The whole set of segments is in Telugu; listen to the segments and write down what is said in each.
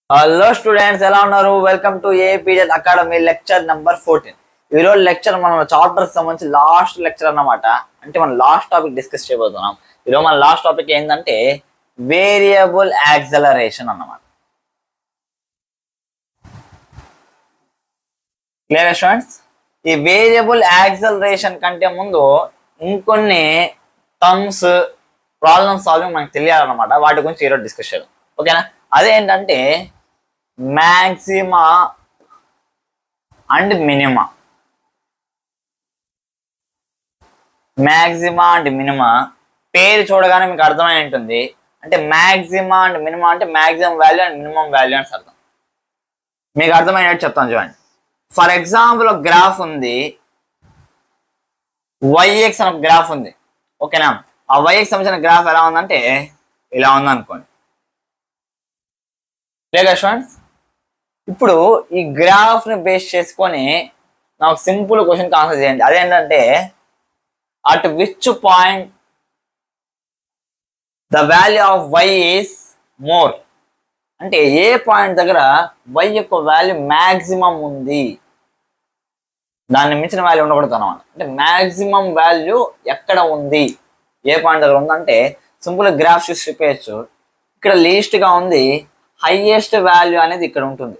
హలో స్టూడెంట్స్ ఎలా ఉన్నారు? Welcome to APZ academy lecture number 14. ఈ రోజు లెక్చర్ మనం చాప్టర్ సంబంధించి లాస్ట్ లెక్చర్ అన్నమాట. అంటే మనం లాస్ట్ టాపిక్ డిస్కస్ చేయబోతున్నాం. ఈరోజు మన లాస్ట్ టాపిక్ ఏంటంటే వేరియబుల్ యాక్సలరేషన్ అన్నమాట. Clear students? ఈ వేరియబుల్ యాక్సలరేషన్ కంటే ముందు ఇంకొన్ని టర్మ్స్ ప్రాబ్లమ్ సాల్వింగ్ మనకు తెలియాలన్నమాట. వాటి గురించి ఈరోజు డిస్కస్ చేద్దాం. ఓకేనా? అదేంటంటే మ్యాక్సిమా అండ్ మినిమా. మ్యాక్సిమా అండ్ మినిమా పేరు చూడగానే మీకు అర్థమై ఉంటుంది. అంటే మ్యాక్సిమా అండ్ మినిమా అంటే maximum value and minimum value అని అర్థం. మీకు అర్థమైనట్టు చెప్తాను చూడండి. ఫర్ ఎగ్జాంపుల్ ఒక గ్రాఫ్ ఉంది, వైఎక్స్ అనే గ్రాఫ్ ఉంది. ఓకేనా? ఆ వైఎక్స్ సంబంధించిన గ్రాఫ్ ఎలా ఉందంటే ఇలా ఉందనుకోండి. లేదా స్టూడెంట్స్? ఇప్పుడు ఈ గ్రాఫ్ ని బేస్ చేసుకొని నాకు సింపుల్ క్వశ్చన్ ఆన్సర్ చేయండి. అదేంటంటే at which point the value of y is more. అంటే ఏ పాయింట్ దగ్గర వై యొక్క వాల్యూ మ్యాక్సిమం ఉంది, దాన్ని మించిన వాల్యూ ఉండకూడదు అన్నమాట. అంటే మ్యాక్సిమం వాల్యూ ఎక్కడ ఉంది, ఏ పాయింట్ దగ్గర ఉందంటే సింపుల్ గ్రాఫ్ చూసి చెప్పేయచ్చు. ఇక్కడ లీస్ట్ గా ఉంది, హైయెస్ట్ వాల్యూ అనేది ఇక్కడ ఉంటుంది.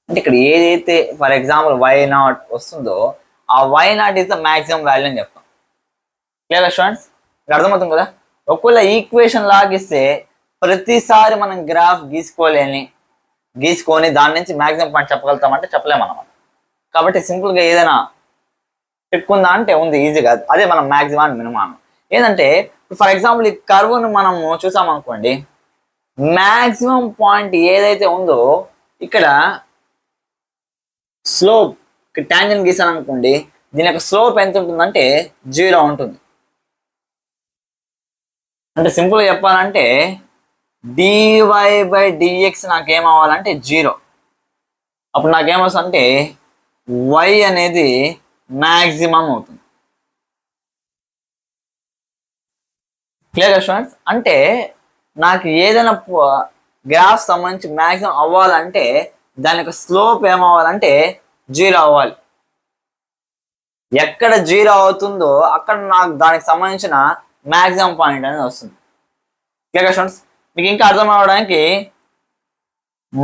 అంటే ఇక్కడ ఏదైతే ఫర్ ఎగ్జాంపుల్ y0 వస్తుందో ఆ y0 is the maximum value అని చెప్తాం. Clear students? ఇక్కడ అర్థమవుతుంది కదా. ఒకవేళ ఈక్వేషన్ లాగిస్తే ప్రతిసారి మనం గ్రాఫ్ గీసుకొని దాని నుంచి మాక్సిమం పాయింట్ చెప్పగలుగుతామంటే చెప్పలేము అన్నమాట. కాబట్టి సింపుల్గా ఏదైనా పెట్టుకుందా అంటే ఉంది ఈజీగా. అదే మనం మాక్సిమం అండ్ మినిమం. ఏంటంటే ఫర్ ఎగ్జాంపుల్ ఈ కర్వ్ను మనము చూసామనుకోండి, మాక్సిమం పాయింట్ ఏదైతే ఉందో ఇక్కడ స్లోప్ ట్యాంజెంట్ గీసాను అనుకోండి, దీని యొక్క స్లోప్ ఎంత ఉంటుందంటే 0 ఉంటుంది. అంటే సింపుల్గా చెప్పాలంటే dy/dx నాకేమవ్వాలంటే 0. అప్పుడు నాకేమొస్తుందంటే y అనేది మ్యాక్సిమం అవుతుంది. Clear students? అంటే నాకు ఏదైనా గ్రాఫ్ సంబంధించి మ్యాక్సిమం అవ్వాలంటే దాని యొక్క స్లోప్ ఏమవ్వాలంటే 0 అవ్వాలి. ఎక్కడ 0 అవుతుందో అక్కడ నాకు దానికి సంబంధించిన మ్యాక్సిమం పాయింట్ అనేది వస్తుంది. Clear students? మీకు ఇంకా అర్థం అవ్వడానికి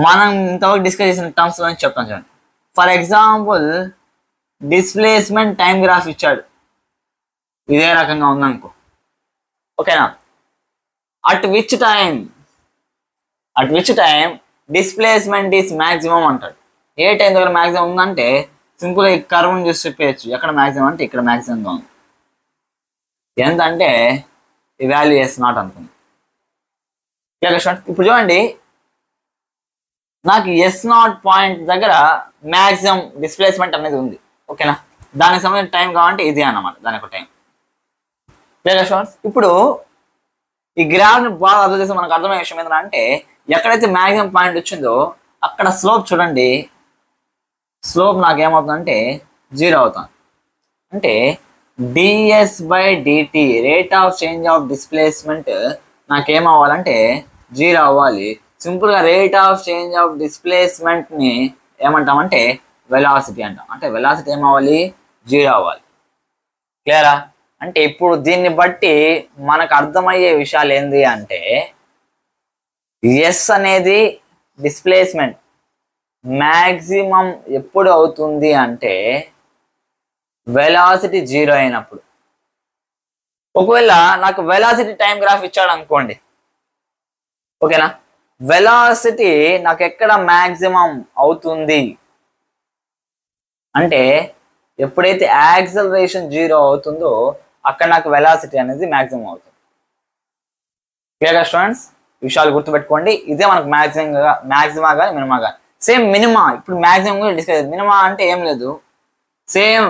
మనం ఇంతవరకు డిస్కస్ చేసిన టర్మ్స్ గురించి చెప్తాను చూడండి. For example displacement time graph ఇచ్చాడు, ఇదే రకంగా ఉందనుకో. ఓకేనా? At which time displacement is maximum అంటాడు. ఏ టైం దగ్గర మ్యాక్సిమం ఉందంటే సింపుల్ ఈ కర్వ్ని చూసి చెప్పేయచ్చు. ఎక్కడ మ్యాక్సిమం అంటే ఇక్కడ మ్యాక్సిమంగా ఉంది. ఎంత అంటే ఈ వాల్యూ S0 అనుకుంది. ఇప్పుడు చూడండి, నాకు S0 పాయింట్ దగ్గర మ్యాక్సిమం డిస్ప్లేస్మెంట్ అనేది ఉంది. ఓకేనా? దానికి సంబంధించిన టైం కావాలంటే ఇది అన్నమాట, దాని ఒక టైం. ఇప్పుడు ఈ గ్రాఫ్ని బాగా అర్థం చేస్తే మనకు అర్థమయ్యే విషయం ఏంటంటే ఎక్కడైతే మ్యాక్సిమం పాయింట్ వచ్చిందో అక్కడ స్లోప్ చూడండి, స్లోప్ నాకేమవుతుందంటే 0 అవుతుంది. అంటే ds/dt rate of change of displacement నాకేమవ్వాలంటే 0 అవ్వాలి. సింపుల్గా రేట్ ఆఫ్ చేంజ్ ఆఫ్ డిస్ప్లేస్మెంట్ని ఏమంటామంటే వెలాసిటీ అంటాం. అంటే వెలాసిటీ ఏమవ్వాలి? 0 అవ్వాలి. క్లియరా? అంటే ఇప్పుడు దీన్ని బట్టి మనకు అర్థమయ్యే విషయాలు ఏంది అంటే ఎస్ అనేది డిస్ప్లేస్మెంట్ మ్యాక్సిమం ఎప్పుడు అవుతుంది అంటే వెలాసిటీ 0 అయినప్పుడు. ఒకవేళ నాకు వెలాసిటీ టైం గ్రాఫ్ ఇచ్చాడు అనుకోండి, ఓకేనా, వెలాసిటీ నాకు ఎక్కడ మ్యాక్సిమం అవుతుంది అంటే ఎప్పుడైతే యాక్సలరేషన్ 0 అవుతుందో అక్కడ నాకు వెలాసిటీ అనేది మ్యాక్సిమం అవుతుంది. క్లియర్గా స్టూడెంట్స్? విషయాలు గుర్తుపెట్టుకోండి. ఇదే మనకు మ్యాక్సిమా కానీ మినిమా కానీ. సేమ్ మినిమా ఇప్పుడు మ్యాక్సిమం కూడా డిస్కస్. మినిమా అంటే ఏం లేదు, సేమ్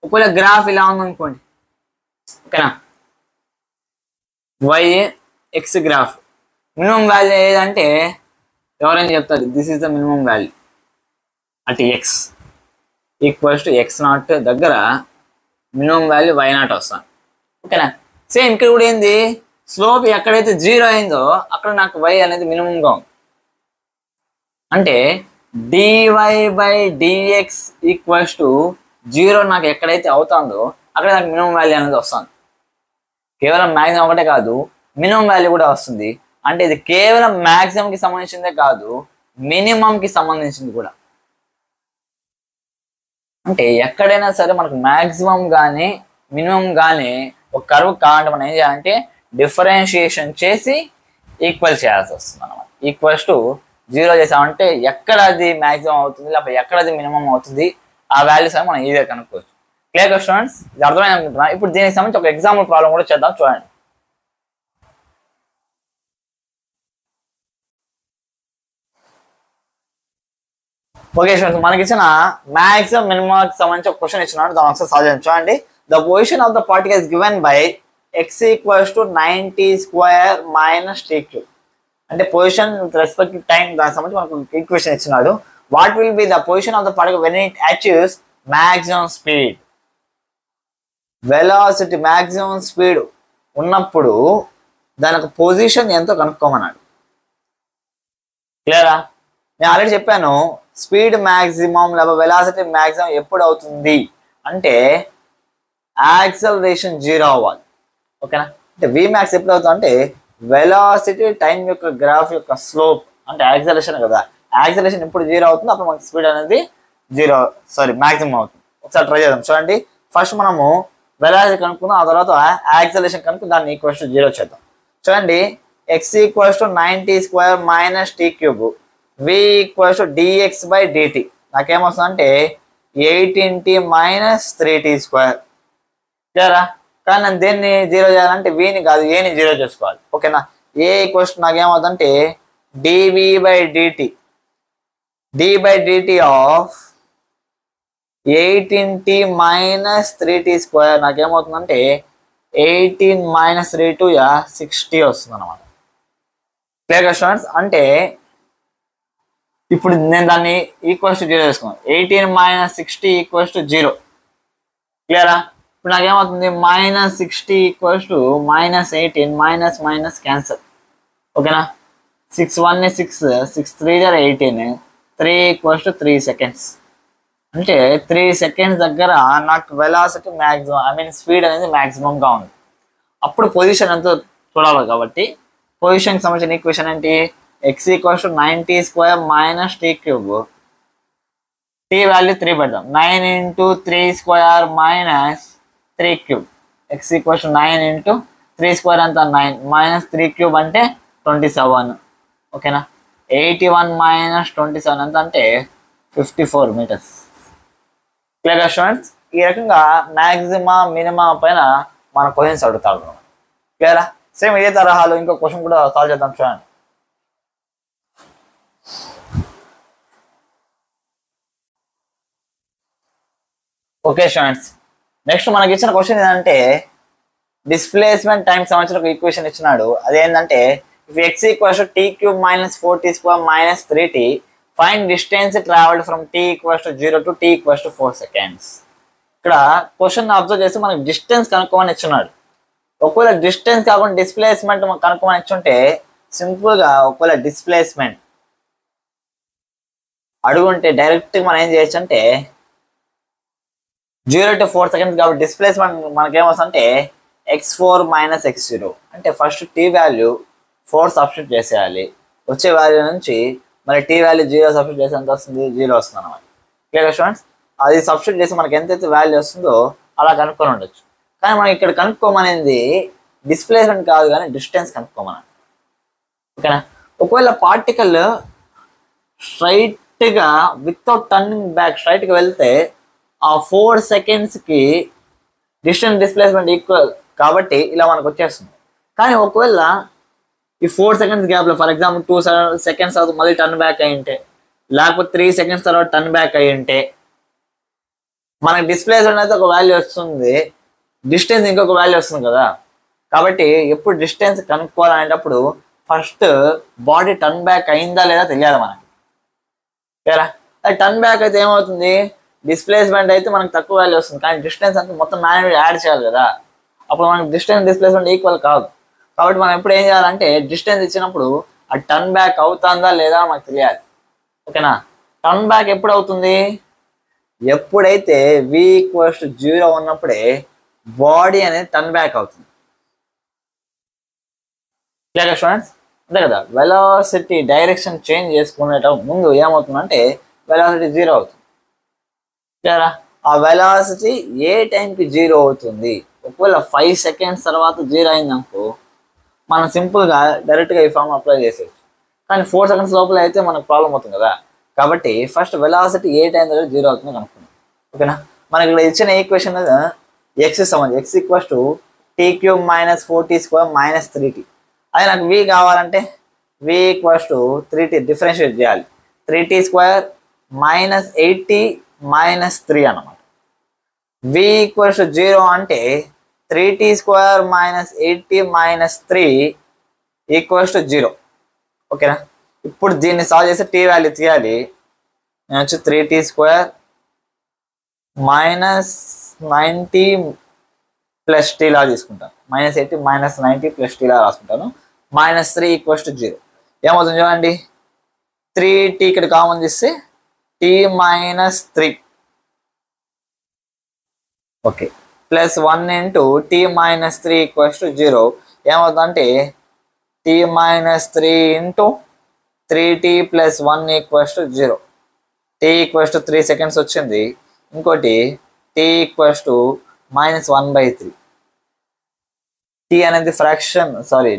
ఒకవేళ గ్రాఫ్ ఇలా ఉందనుకోండి, ఓకేనా, y/x గ్రాఫ్ మినిమం వాల్యూ ఏదంటే ఎవరైనా చెప్తారు this is the minimum value అంటే x ఈక్వల్స్ టు x0 దగ్గర మినిమం వాల్యూ y0 వస్తాను. ఓకేనా? సేమ్ ఇక్కడ కూడా ఏంది, స్లోప్ ఎక్కడైతే 0 అయిందో అక్కడ నాకు y అనేది మినిమంగా ఉంది. అంటే dy/dx = 0 నాకు ఎక్కడైతే అవుతుందో అక్కడ నాకు మినిమం వాల్యూ అనేది వస్తుంది. కేవలం మ్యాక్సిమం ఒకటే కాదు, మినిమం వాల్యూ కూడా వస్తుంది. అంటే ఇది కేవలం మ్యాక్సిమంకి సంబంధించిందే కాదు, మినిమంకి సంబంధించింది కూడా. అంటే ఎక్కడైనా సరే మనకు మ్యాక్సిమం కానీ మినిమం కానీ ఒక కర్వ్ కావాలంటే మనం ఏం చేయాలంటే డిఫరెన్షియేషన్ చేసి ఈక్వల్ చేయాల్సి వస్తుంది అన్నమాట. =0 చేసామంటే ఎక్కడ అది మ్యాక్సిమం అవుతుంది లేకపోతే ఎక్కడ అది మినిమం అవుతుంది ఆ వాల్యూస్ అని మనం ఈజీగా కనుక్కోవచ్చు. క్లియర్ గా స్టూడెంట్స్? ఇది అర్థమైంది అనుకుంటున్నా. ఇప్పుడు దీనికి సంబంధించి ఒక ఎగ్జాంపుల్ ప్రాబ్లం కూడా చేద్దాం, చూడండి. ఓకే స్టూడెంట్స్, మనకి ఇచ్చిన మ్యాక్సిమం మినిమం కి సంబంధించి ఒక క్వశ్చన్ ఇచ్చినాడు, దాని ఒకసారి సాల్వ్ చేయండి. చూడండి. The position of the particle is given by x = 90² - t³. అంటే position with respect to time దానికి సంబంధించి మనకు ఈక్వేషన్ ఇచ్చినాడు. What will be the position of the particle when it achieves maximum speed? Velocity maximum speed ఉన్నప్పుడు దానికి పొజిషన్ ఎంతో కనుక్కోమన్నాడు. క్లియరా? నేను ఆల్రెడీ చెప్పాను, స్పీడ్ మాక్సిమం లేదా వెలాసిటీ మాక్సిమం ఎప్పుడు అవుతుంది అంటే యాక్సలరేషన్ 0 అవ్వాలి. ఓకేనా? అంటే Vmax ఎప్పుడు అవుతుంది అంటే వెలాసిటీ టైం యొక్క గ్రాఫ్ యొక్క స్లోప్ అంటే యాక్సలరేషన్ కదా, యాక్సలరేషన్ ఎప్పుడు 0 అవుతుంది అప్పుడు మనకి స్పీడ్ అనేది మాక్సిమం అవుతుంది. ఒకసారి ట్రై చేద్దాం. చూడండి, ఫస్ట్ మనము వెలాసిటీ కనుక్కుందాం, ఆ తర్వాత యాక్సలరేషన్ కనుక్కు దాన్ని =0 చేద్దాం. చూడండి, x = 90² - t³, v = dx/dt. నాకేమొస్తుందంటే 18t - 3t². క్లియరా? కానీ నేను దేన్ని 0 చేయాలంటే vని కాదు ఏని 0 చేసుకోవాలి. ఓకేనా? a నాకేమవుతుందంటే dv/dt, d/dt of 18t - 3t² నాకేమవుతుందంటే 18 - 3 2 60 వస్తుంది అనమాట. Clear students? అంటే ఇప్పుడు నేను దాన్ని =0 చేసుకున్నాను. 18 - 60 = 0. క్లియరా? ఇప్పుడు నాకేమవుతుంది -60 = -18 క్యాన్సల్. ఓకేనా? 6 1 6 6 3 18 3 = 3 seconds. అంటే 3 seconds దగ్గర నాకు వెలాసిటీ మ్యాక్సిమం స్పీడ్ అనేది మ్యాక్సిమంగా ఉంది. అప్పుడు పొజిషన్ ఎంతో చూడాలి కాబట్టి పొజిషన్కి సంబంధించిన ఈక్వేషన్ ఏంటి? x = 90² - t³, t వాల్యూ 3 పెడదాం. 9 × 3² - 3³ x = 9 × 3² అంతా 9 - 3³ అంటే 27. ఓకేనా? 81 - 27 ఎంత అంటే 54 meters. Clear students? ఈ రకంగా మ్యాక్సిమం మినిమం పైన మన క్వశ్చన్స్ అడుగుతాడు. క్లియరా? సేమ్ ఇదే తరహాలో ఇంకో క్వశ్చన్ కూడా సాల్వ్ చేద్దాం. చూడండి. ఓకే స్టూడెంట్స్, నెక్స్ట్ మనకి ఇచ్చిన క్వశ్చన్ ఏంటంటే డిస్ప్లేస్మెంట్ టైం సంబంధించిన ఒక ఈక్వేషన్ ఇచ్చినాడు. అదేంటంటే if x = t³ - 4t² - 3t, find distance travelled from t = 0 to t = 4 seconds. ఇక్కడ క్వశ్చన్ అబ్జర్వ్ చేసి మనకి డిస్టెన్స్ కనుక్కోమని ఇచ్చున్నాడు. ఒకవేళ డిస్టెన్స్ కాకుండా డిస్ప్లేస్మెంట్ కనుక్కోమని ఇచ్చుంటే సింపుల్గా ఒకవేళ డిస్ప్లేస్మెంట్ అడుగుంటే డైరెక్ట్గా మనం ఏం చేయొచ్చు అంటే 0 to 4 seconds కాబట్టి డిస్ప్లేస్మెంట్ మనకేమొస్తుందంటే x4 - x0. అంటే ఫస్ట్ t వాల్యూ 4 సబ్స్టిట్యూట్ చేసేయాలి. వచ్చే వాల్యూ నుంచి మరి t వాల్యూ 0 సబ్స్టిట్యూట్ చేసి ఎంత వస్తుంది? 0 వస్తుంది అన్నమాట. Clear students? అది సబ్స్టిట్యూట్ చేసి మనకి ఎంతైతే వాల్యూ వస్తుందో అలా కనుక్కొని ఉండొచ్చు. కానీ మనం ఇక్కడ కనుక్కోమనేది డిస్ప్లేస్మెంట్ కాదు కానీ డిస్టెన్స్ కనుక్కోమని. ఓకేనా? ఒకవేళ పార్టికల్ స్ట్రైట్గా వితౌట్ టర్నింగ్ బ్యాక్ స్ట్రైట్గా వెళ్తే ఆ 4 secondsకి డిస్టెన్స్ డిస్ప్లేస్మెంట్ ఈక్వల్ కాబట్టి ఇలా మనకు వచ్చేస్తుంది. కానీ ఒకవేళ ఈ 4 seconds గ్యాప్లో ఫర్ ఎగ్జాంపుల్ 2 seconds తర్వాత మళ్ళీ టర్న్ బ్యాక్ అయ్యి ఉంటే, లేకపోతే 3 seconds తర్వాత టర్న్ బ్యాక్ అయ్యి ఉంటే మనకి డిస్ప్లేస్మెంట్ అయితే ఒక వాల్యూ వస్తుంది, డిస్టెన్స్ ఇంకొక వాల్యూ వస్తుంది కదా. కాబట్టి ఎప్పుడు డిస్టెన్స్ కనుక్కోవాలనేటప్పుడు ఫస్ట్ బాడీ టర్న్ బ్యాక్ అయిందా లేదా తెలియాలి మనకి. ఓకేనా? అది టర్న్ బ్యాక్ అయితే ఏమవుతుంది? డిస్ప్లేస్మెంట్ అయితే మనకు తక్కువ వాల్యూ వస్తుంది, కానీ డిస్టెన్స్ అంతా మొత్తం మాన్యువల్ యాడ్ చేయాలి కదా. అప్పుడు మనకి డిస్టెన్స్ డిస్ప్లేస్మెంట్ ఈక్వల్ కాదు. కాబట్టి మనం ఎప్పుడు ఏం చేయాలంటే డిస్టెన్స్ ఇచ్చినప్పుడు ఆ టర్న్ బ్యాక్ అవుతుందా లేదా మనకు తెలియాలి. ఓకేనా? టర్న్ బ్యాక్ ఎప్పుడు అవుతుంది? ఎప్పుడైతే v=0 ఉన్నప్పుడే బాడీ అనేది టర్న్ బ్యాక్ అవుతుంది. Clear students? అంతే కదా, వెలాసిటీ డైరెక్షన్ చేంజ్ చేసుకునేట ముందు ఏమవుతుందంటే వెలాసిటీ 0 అవుతుంది. క్లియరా? ఆ వెలాసిటీ ఏ టైంకి 0 అవుతుంది? ఒకవేళ 5 సెకండ్స్ తర్వాత 0 అయిందనుకో మనం సింపుల్గా డైరెక్ట్గా ఈ ఫార్మ్ అప్లై చేసేయచ్చు. కానీ 4 సెకండ్స్ లోపల అయితే మనకు ప్రాబ్లం అవుతుంది కదా. కాబట్టి ఫస్ట్ వెలాసిటీ ఏ టైం దగ్గర 0 అవుతుందో కనుక్కున్నాం. ఓకేనా? మనకి ఇక్కడ ఇచ్చిన ఈక్వేషన్ ఎక్స్ సంబంధించి x t³ - 4t² - 3t. అది నాకు v కావాలంటే v 3t డిఫరెన్షియేట్ చేయాలి. 3t² - 8t - 3 అన్నమాట. v 0 అంటే 3t² - 8t - 3 = 0. ఓకేనా? ఇప్పుడు దీన్ని సాల్వ్ చేస్తే టీ వాల్యూ తీయాలి. నేను వచ్చి 3t² - 90 + t లా తీసుకుంటాను. -80 - 90 + t లా రాసుకుంటాను. -3 = 0. ఏమవుతుంది చూడండి, 3t ఇక్కడ కామన్ తీస్తే t - 3 ఓకే +1 × t - 3 = 0. ఏమవుతుందంటే t - 3 × 3t + 1 = 0. t = 3 సెకండ్స్ వచ్చింది. ఇంకోటి t = -1/3. t అనేది ఫ్రాక్షన్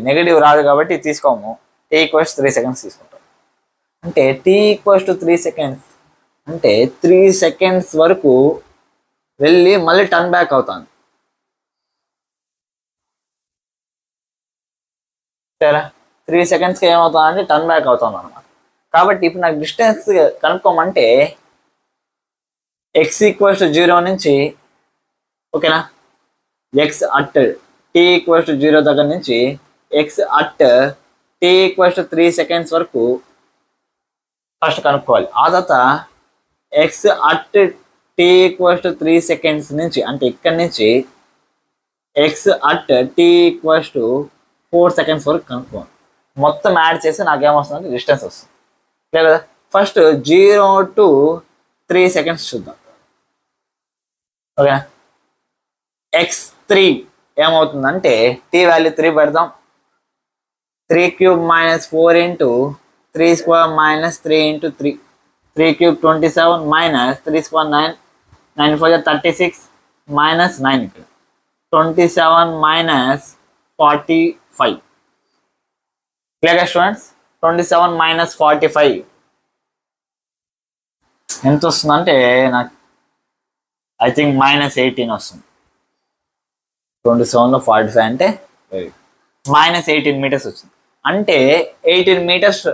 నెగటివ్ రాదు కాబట్టి తీసుకోము. t = 3 సెకండ్స్ తీసుకుంటాం. అంటే t = 3 సెకండ్స్ అంటే 3 సెకండ్స్ వరకు వెళ్ళి మళ్ళీ టర్న్ బ్యాక్ అవుతాను. సరే, 3 సెకండ్స్కి ఏమవుతుందంటే టర్న్ బ్యాక్ అవుతాను అనమాట. కాబట్టి ఇప్పుడు నాకు డిస్టెన్స్ కనుక్కోమంటే x = 0 నుంచి, ఓకేనా, x at t = 0 దగ్గర నుంచి x at t = 3 సెకండ్స్ వరకు ఫస్ట్ కనుక్కోవాలి. ఆ తర్వాత x at t = 3 సెకండ్స్ నుంచి అంటే ఇక్కడ నుంచి x at t = 4 సెకండ్స్ వరకు కనుక్కోవాలి. మొత్తం యాడ్ చేసి నాకేమొస్తుందంటే డిస్టెన్స్ వస్తుంది. లేదా ఫస్ట్ 0 to 3 సెకండ్స్ చూద్దాం. ఓకే, x3 ఏమవుతుందంటే t వాల్యూ 3 పెడదాం. 3³ - 4 × 3² - 3 × 3. 3³ 27 - 3² 9. 9 × 4 = 36 - 9 ఇక్కడ 27 - 45. Clear students? 27 - 45 ఎంత వస్తుందంటే నాకు ఐ థింక్ -18 వస్తుంది. 27లో 45 అంటే -18 మీటర్స్ వచ్చింది. అంటే 18 మీటర్స్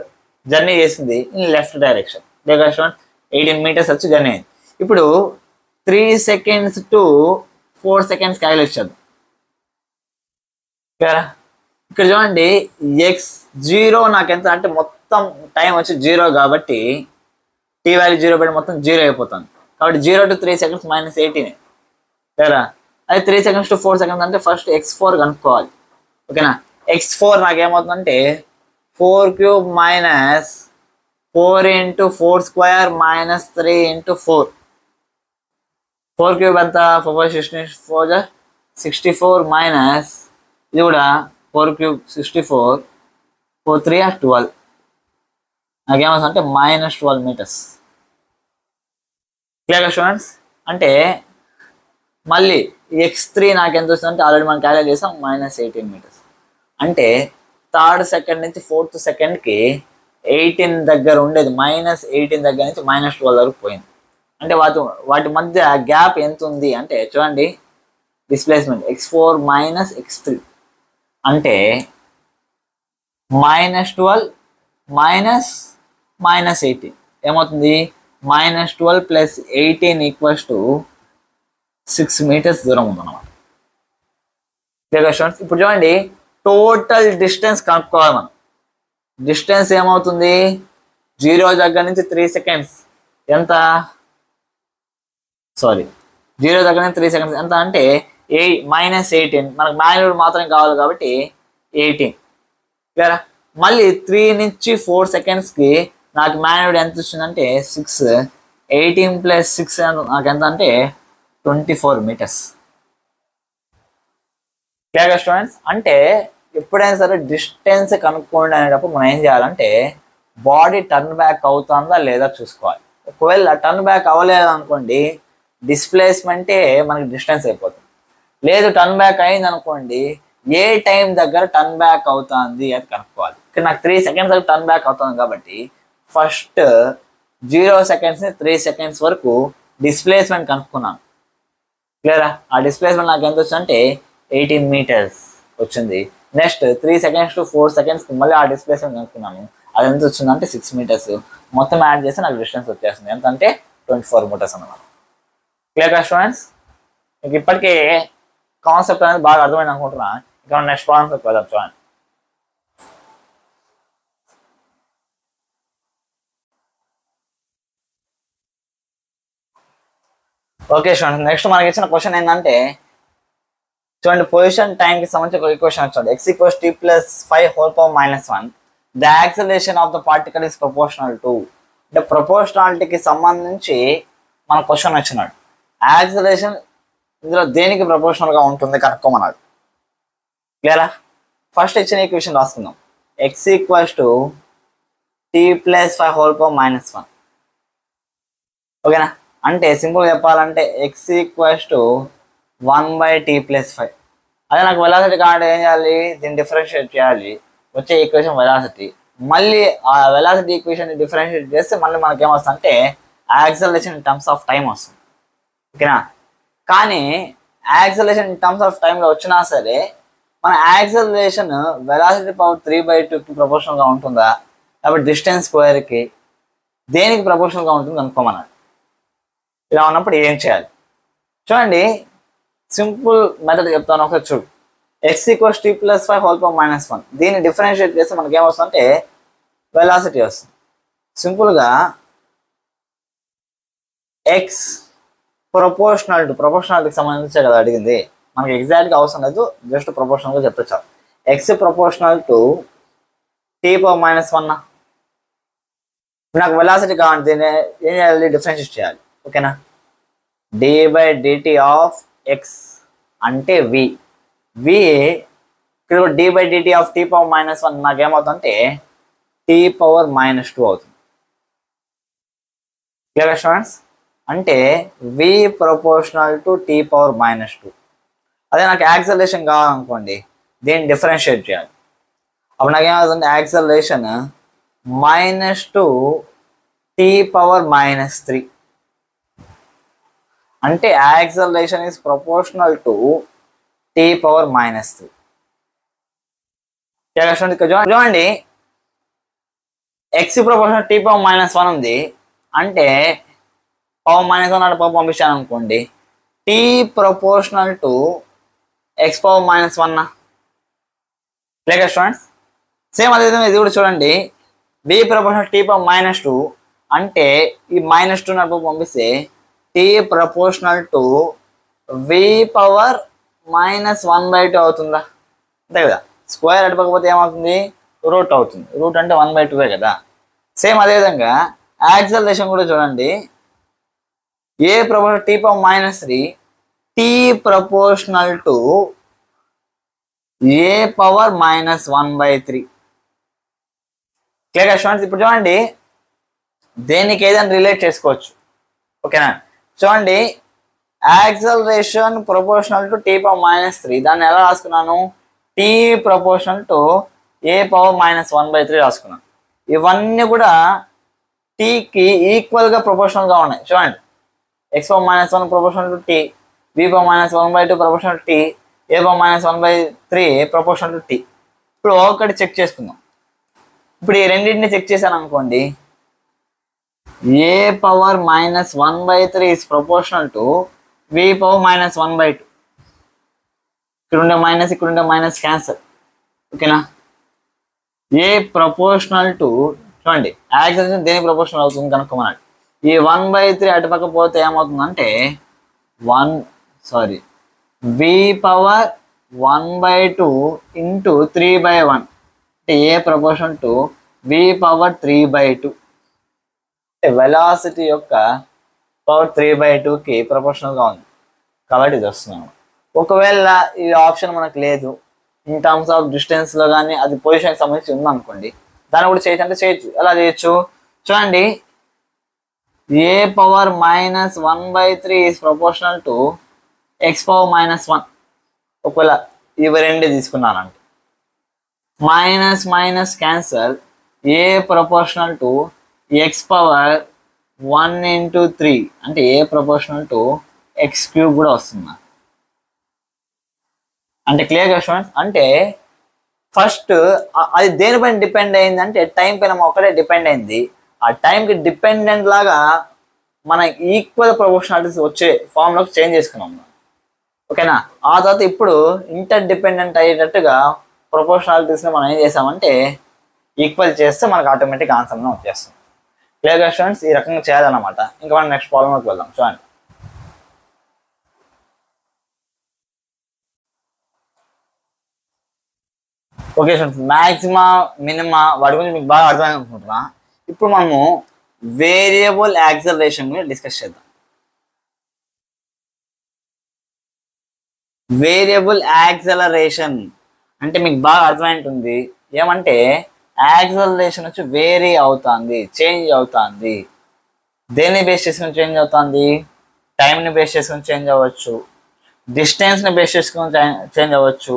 జర్నీ చేసింది ఇన్ లెఫ్ట్ డైరెక్షన్. లేదా స్టూడెంట్ 18 మీటర్స్ వచ్చి జర్నీ అయింది. ఇప్పుడు 3 సెకండ్స్ to 4 సెకండ్స్ క్యాలిక్యులేట్ చేద్దాం. ఇక్కడ చూడండి x0 నాకు ఎంత అంటే మొత్తం టైం వచ్చి 0 కాబట్టి t వాల్యూ 0 పెట్టి మొత్తం 0 అయిపోతుంది. కాబట్టి 0 to 3 సెకండ్స్ -18 లేదా అది 3 సెకండ్స్ to 4 సెకండ్స్ అంటే ఫస్ట్ x4 కనుక్కోవాలి. ఓకేనా? x4 నాకేమవుతుందంటే 4³ - 4 × 4² - 3 × 4. 4³ ఎంత 4 64 64 ఇది కూడా 4³ 64 4 3 12 నాకేమవుతుంది అంటే -12 మీటర్స్. Clear students? అంటే మళ్ళీ x3 నాకు ఎంత వస్తుంది అంటే ఆల్రెడీ మనం క్యాలిక్యులేట్ చేసాం -18 మీటర్స్. అంటే 3rd సెకండ్ నుంచి 4th సెకండ్కి 18 దగ్గర ఉండేది -18 దగ్గర నుంచి -12 వరకు పోయింది. అంటే వాటి మధ్య గ్యాప్ ఎంత ఉంది అంటే చూడండి, డిస్ప్లేస్మెంట్ x4 - x3 అంటే -12 -18 ఏమవుతుంది? -12 + 18 = 6 మీటర్స్ దూరం ఉందన్నమాట. ఇప్పుడు చూడండి, టోటల్ డిస్టెన్స్ కనుక్కోవాలి మనం. డిస్టెన్స్ ఏమవుతుంది? 0 దగ్గర నుంచి 3 సెకండ్స్ ఎంత 0 దగ్గర నుంచి 3 సెకండ్స్ ఎంత అంటే -18. మనకు మాగ్నిట్యూడ్ మాత్రం కావాలి కాబట్టి 18 క్లియరా. మళ్ళీ 3 నుంచి 4 సెకండ్స్కి నాకు మ్యాన్యుడ్ ఎంత వచ్చిందంటే 6. 18 + 6 నాకు ఎంత అంటే 24 మీటర్స్. క్లియర్గా స్టూడెంట్స్. అంటే ఎప్పుడైనా సరే డిస్టెన్స్ కనుక్కోండి అనేటప్పుడు మనం ఏం చేయాలంటే బాడీ టర్న్ బ్యాక్ అవుతుందా లేదా చూసుకోవాలి. ఒకవేళ టర్న్ బ్యాక్ అవ్వలేదు అనుకోండి డిస్ప్లేస్మెంటే మనకి డిస్టెన్స్ అయిపోతుంది. లేదు టర్న్ బ్యాక్ అయింది అనుకోండి ఏ టైం దగ్గర టర్న్ బ్యాక్ అవుతుంది అది కనుక్కోవాలి. ఇక్కడ నాకు 3 సెకండ్స్ దగ్గర టర్న్ బ్యాక్ అవుతుంది కాబట్టి ఫస్ట్ 0 సెకండ్స్ 3 సెకండ్స్ వరకు డిస్ప్లేస్మెంట్ కనుక్కున్నాను. క్లియరా. ఆ డిస్ప్లేస్మెంట్ నాకు ఎంత వచ్చిందంటే 18 మీటర్స్ వచ్చింది. నెక్స్ట్ 3 సెకండ్స్ టు 4 సెకండ్స్కి మళ్ళీ ఆ డిస్ప్లేస్మెంట్ కనుక్కున్నాను. అది ఎంత వచ్చిందంటే 6 మీటర్స్. మొత్తం యాడ్ చేస్తే నాకు డిస్టెన్స్ వచ్చేస్తుంది ఎంత అంటే 24 మీటర్స్ అన్నమాట. క్లియర్గా స్టూడెంట్స్. మీకు ఇప్పటికే కాన్సెప్ట్ అనేది బాగా అర్థమైంది అనుకుంటున్నా. ఇంకా నెక్స్ట్ కాన్సెప్ట్ వెళ్దాం చూడండి. ఓకే స్టూడెంట్స్, నెక్స్ట్ మనకి ఇచ్చిన క్వశ్చన్ ఏంటంటే చూడండి పొజిషన్ టైంకి సంబంధించి ఒక ఈక్వేషన్ వచ్చింది. x = t + 5^-1 the acceleration of the particle is proportional to. అంటే ప్రపోర్షనాలిటీకి సంబంధించి మన క్వశ్చన్ వచ్చినాడు. యాక్సిలరేషన్ ఇందులో దేనికి ప్రపోర్షనల్గా ఉంటుంది కనుక్కోమన్నాడు. క్లియరా. ఫస్ట్ ఇచ్చిన ఈక్వేషన్ రాసుకుందాం. x = t + 5^-1. ఓకేనా. అంటే సింపుల్గా చెప్పాలంటే x = 1/t + 5. అదే నాకు వెలాసిటీ కావాలంటే ఏం చేయాలి, దీన్ని డిఫరెన్షియేట్ చేయాలి. వచ్చే ఈక్వేషన్ వెలాసిటీ. మళ్ళీ ఆ వెలాసిటీ ఈక్వేషన్ డిఫరెన్షియేట్ చేస్తే మళ్ళీ మనకి ఏమొస్తుంది అంటే acceleration in terms of time వస్తుంది. ఓకేనా. కానీ యాక్సలరేషన్ ఇన్ టర్మ్స్ ఆఫ్ టైంలో వచ్చినా సరే మన యాక్సలరేషన్ వెలాసిటీ పవర్ 3/2కి ప్రపోర్షనల్గా ఉంటుందా కాబట్టి డిస్టెన్స్ స్క్వేర్కి దేనికి ప్రపోర్షనల్గా ఉంటుంది అనుకోమన్నాడు. ఇలా ఉన్నప్పుడు ఏం చేయాలి చూడండి. సింపుల్ మెథడ్ చెప్తాను ఒకసారి చూడు. x = t + 5^-1. దీన్ని డిఫరెన్షియేట్ చేస్తే మనకి ఏమొస్తుందంటే వెలాసిటీ వస్తుంది. సింపుల్గా x ప్రపోర్షనాలిటీకి సంబంధించే కదా అడిగింది. మనకి ఎగ్జాక్ట్గా అవసరం లేదు, జస్ట్ ప్రపోర్షనల్గా చెప్తే చాలు. x = t⁻⁻1. నాకు వెలాసిటీ కావాలి, దీన్ని ఏం చేయాలి, డిఫరెన్షియేట్ చేయాలి. ఓకేనా. d/dt ఆఫ్ x అంటే v. ఇక్కడ d/dt ఆఫ్ t⁻⁻1 నాకేమవుతుందంటే t⁻⁻2 అవుతుంది. Clear students. అంటే v ప్రపోర్షనల్ టు t⁻⁻2. అదే నాకు యాక్సలరేషన్ కావాలనుకోండి దీన్ని డిఫరెన్షియేట్ చేయాలి. అప్పుడు నాకేమవుతుంది యాక్సలరేషన్ -2 t⁻⁻3. అంటే acceleration is proportional to t⁻⁻3. చూడండి x ప్రపోర్షనల్ t⁻⁻1 ఉంది. అంటే π-1 అంటే పవర్ పంపించాను అనుకోండి t ప్రపోర్షనల్ టు x⁻⁻1. లేక స్టూడెంట్స్ సేమ్ అదేవిధంగా ఇది కూడా చూడండి. v ప్రపోర్షనల్ t⁻⁻2 అంటే ఈ -2 నడుపు పంపిస్తే t ప్రపోర్షనల్ టు v⁻⁻1/2 అవుతుందా. అంతే కదా. స్క్వేర్ అటుపకపోతే ఏమవుతుంది రూట్ అవుతుంది. రూట్ అంటే 1/2 కదా. సేమ్ అదేవిధంగా యాక్సలరేషన్ కూడా చూడండి. a proportional t⁻⁻3 t proportional to a⁻⁻1/3. Clear students. ఇప్పుడు చూడండి దేనికి ఏదైనా రిలేట్ చేసుకోవచ్చు. ఓకేనా. చూడండి యాక్సలరేషన్ ప్రపోర్షనల్ టు t⁻⁻3 దాన్ని ఎలా రాసుకున్నాను, t ప్రపోర్షనల్ టు a⁻⁻1/3 రాసుకున్నాను. ఇవన్నీ కూడా టీకి ఈక్వల్గా ప్రపోర్షనల్గా ఉన్నాయి. చూడండి x⁻⁻1 proportional to t, v⁻⁻1/2 proportional to t, a⁻⁻1/3 proportional to t. ఇప్పుడు ఒకటి చెక్ చేసుకుందాం. ఇప్పుడు ఈ రెండింటిని చెక్ చేశాను అనుకోండి a⁻⁻1/3 is proportional to v⁻⁻1/2. ఇక్కడ ఉండే మైనస్ ఇక్కడ ఉండే మైనస్ క్యాన్సల్. ఓకేనా. ఏ ప్రపోర్షనల్ టు చూడండి యాక్సలరేషన్ దేనికి ప్రపోర్షనల్ అవుతుంది కనుక్కోమన్నాడు. ఈ 1/3 అటుపక్క పోతే ఏమవుతుందంటే v⁻⁻1/2 1/2 ఇంటూ 3/1 అంటే ఏ ప్రపోర్షన్ టు v⁻3/2 అంటే వెలాసిటీ యొక్క పవర్ 3/2కి ప్రపోర్షనల్గా ఉంది కాబట్టి ఇది వస్తున్నాము. ఒకవేళ ఈ ఆప్షన్ మనకు లేదు, ఇన్ టర్మ్స్ ఆఫ్ డిస్టెన్స్లో కానీ అది పొజిషన్కి సంబంధించి ఉందనుకోండి, దాన్ని కూడా చేయొచ్చు. అంటే చేయొచ్చు. ఎలా చేయొచ్చు చూడండి, a⁻−1/3 is proportional to x⁻−1. ఒకవేళ ఇవి రెండే తీసుకున్నానంటే minus minus cancel, A proportional to x⁻1 into 3 అంటే ఏ ప్రపోర్షనల్ టు x³ కూడా వస్తుంది. అంటే క్లియర్గా స్టూడెంట్స్, అంటే ఫస్ట్ అది దేనిపైన డిపెండ్ అయింది అంటే టైం పైన ఒక్కటే డిపెండ్ అయింది. ఆ టైంకి డిపెండెంట్ లాగా మన ఈక్వల్ ప్రపోర్షనాలిటీస్ వచ్చే ఫామ్లోకి చేంజ్ చేసుకున్నాం. ఓకేనా? ఆ తర్వాత ఇప్పుడు ఇంటర్ డిపెండెంట్ అయ్యేటట్టుగా ప్రపోర్షనాలిటీస్ని మనం ఏం చేసామంటే ఈక్వల్ చేస్తే మనకు ఆటోమేటిక్ ఆన్సర్ని వచ్చేస్తుంది. క్లియర్గా స్టూడెంట్స్, ఈ రకంగా చేయాలన్నమాట. ఇంకా మనం నెక్స్ట్ ప్రాబ్లంలోకి వెళ్దాం. చూడండి, ఓకే స్టూడెంట్స్, మ్యాక్సిమా మినిమా వాటి గురించి మీకు బాగా అర్థమైంది అనుకుంటున్నా. ఇప్పుడు మనము వేరియబుల్ యాక్సలరేషన్ గురించి డిస్కస్ చేద్దాం. వేరియబుల్ యాక్సలరేషన్ అంటే మీకు బాగా అర్థమైంటుంది. ఏమంటే యాక్సలరేషన్ వచ్చి వేరీ అవుతుంది, చేంజ్ అవుతుంది. దేన్ని బేస్ చేసుకుని చేంజ్ అవుతుంది? టైంని బేస్ చేసుకుని చేంజ్ అవ్వచ్చు, డిస్టెన్స్ని బేస్ చేసుకుని చేంజ్ అవ్వచ్చు,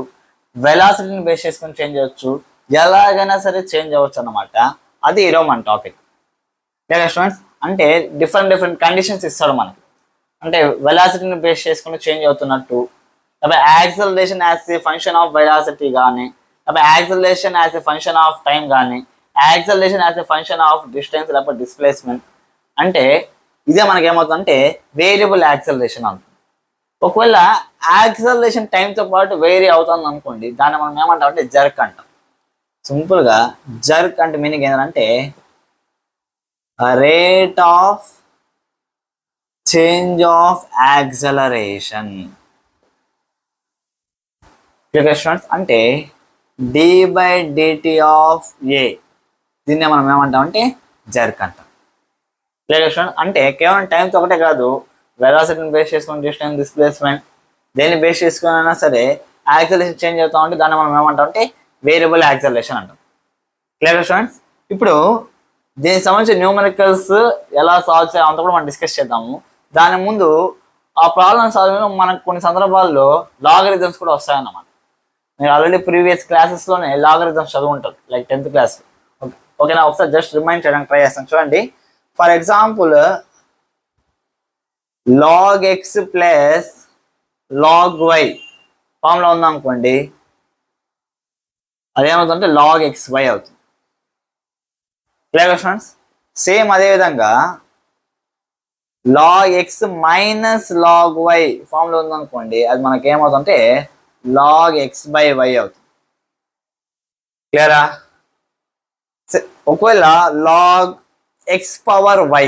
వెలాసిటీని బేస్ చేసుకుని చేంజ్ అవ్వచ్చు, ఎలాగైనా సరే చేంజ్ అవ్వచ్చు అన్నమాట. అది ఈరోజు మన టాపిక్. లేదా స్టూడెంట్స్, అంటే డిఫరెంట్ కండిషన్స్ ఇస్తాడు మనకి. అంటే వెలాసిటీని బేస్ చేసుకుని చేంజ్ అవుతున్నట్టు, లేకపోతే acceleration as a function of velocity కానీ, లేకపోతే acceleration as a function of time కానీ, acceleration as a function of distance లేకపోతే డిస్ప్లేస్మెంట్. అంటే ఇదే మనకి ఏమవుతుందంటే వేరియబుల్ యాక్సలరేషన్ అవుతుంది. ఒకవేళ యాక్సలరేషన్ టైంతో పాటు వేరీ అవుతుంది అనుకోండి, దాన్ని మనం ఏమంటాం అంటే జర్క్ అంటాం. సింపుల్గా జర్క్ అంటే మీనింగ్ ఏంటంటే rate of change of acceleration. అంటే d/dt ఆఫ్ ఏ, దీన్నే మనం ఏమంటామంటే జర్క్ అంటాం. అంటే కేవలం టైంతో ఒకటే కాదు, వెలాసిటీని బేస్ చేసుకుని డిస్టెన్స్, డిస్ప్లేస్మెంట్ దేన్ని బేస్ చేసుకుని అయినా సరే యాక్సలరేషన్ చేంజ్ అవుతా ఉంటే దాన్ని మనం ఏమంటాం అంటే వేరియబుల్ యాక్సలరేషన్ అంటాం. Clear students? ఇప్పుడు దీనికి సంబంధించిన న్యూమరికల్స్ ఎలా సాల్వ్ చేయాలి అంతా కూడా మనం డిస్కస్ చేద్దాము. దాని ముందు ఆ ప్రాబ్లమ్ సాల్వ్ మనకు కొన్ని సందర్భాల్లో లాగరిథమ్స్ కూడా వస్తాయన్నమాట. మీరు ఆల్రెడీ ప్రీవియస్ క్లాసెస్లోనే లాగరిథమ్స్ చదువుంటారు, లైక్ 10th క్లాస్. ఓకేనా? ఒకసారి జస్ట్ రిమైండ్ చేయడానికి ట్రై చేస్తాను. చూడండి, for example log x plus log y ఫామ్లో ఉందనుకోండి, అదేమవుతుందంటే log xy అవుతుంది. Clear students? సేమ్ అదేవిధంగా log x minus log y ఫామ్లో ఉందనుకోండి, అది మనకి ఏమవుతుందంటే log x/y అవుతుంది. క్లియరా? ఒకవేళ log x⁻y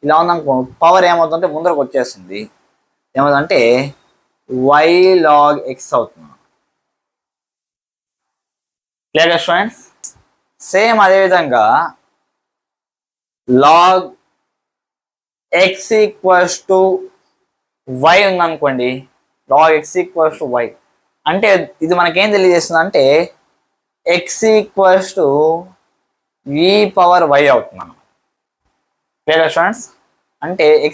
ఇలా ఉందనుకో, పవర్ ఏమవుతుందంటే ముందరకు వచ్చేస్తుంది, ఏమవుతుందంటే y log x అవుతుంది. క్లియర్గా స్టూడెంట్స్? సేమ్ అదేవిధంగా log x = y ఉందనుకోండి, log x = y అంటే ఇది మనకేం తెలియజేస్తుంది అంటే x e⁻y అవుతుంది అన్నమాట. Clear students? అంటే x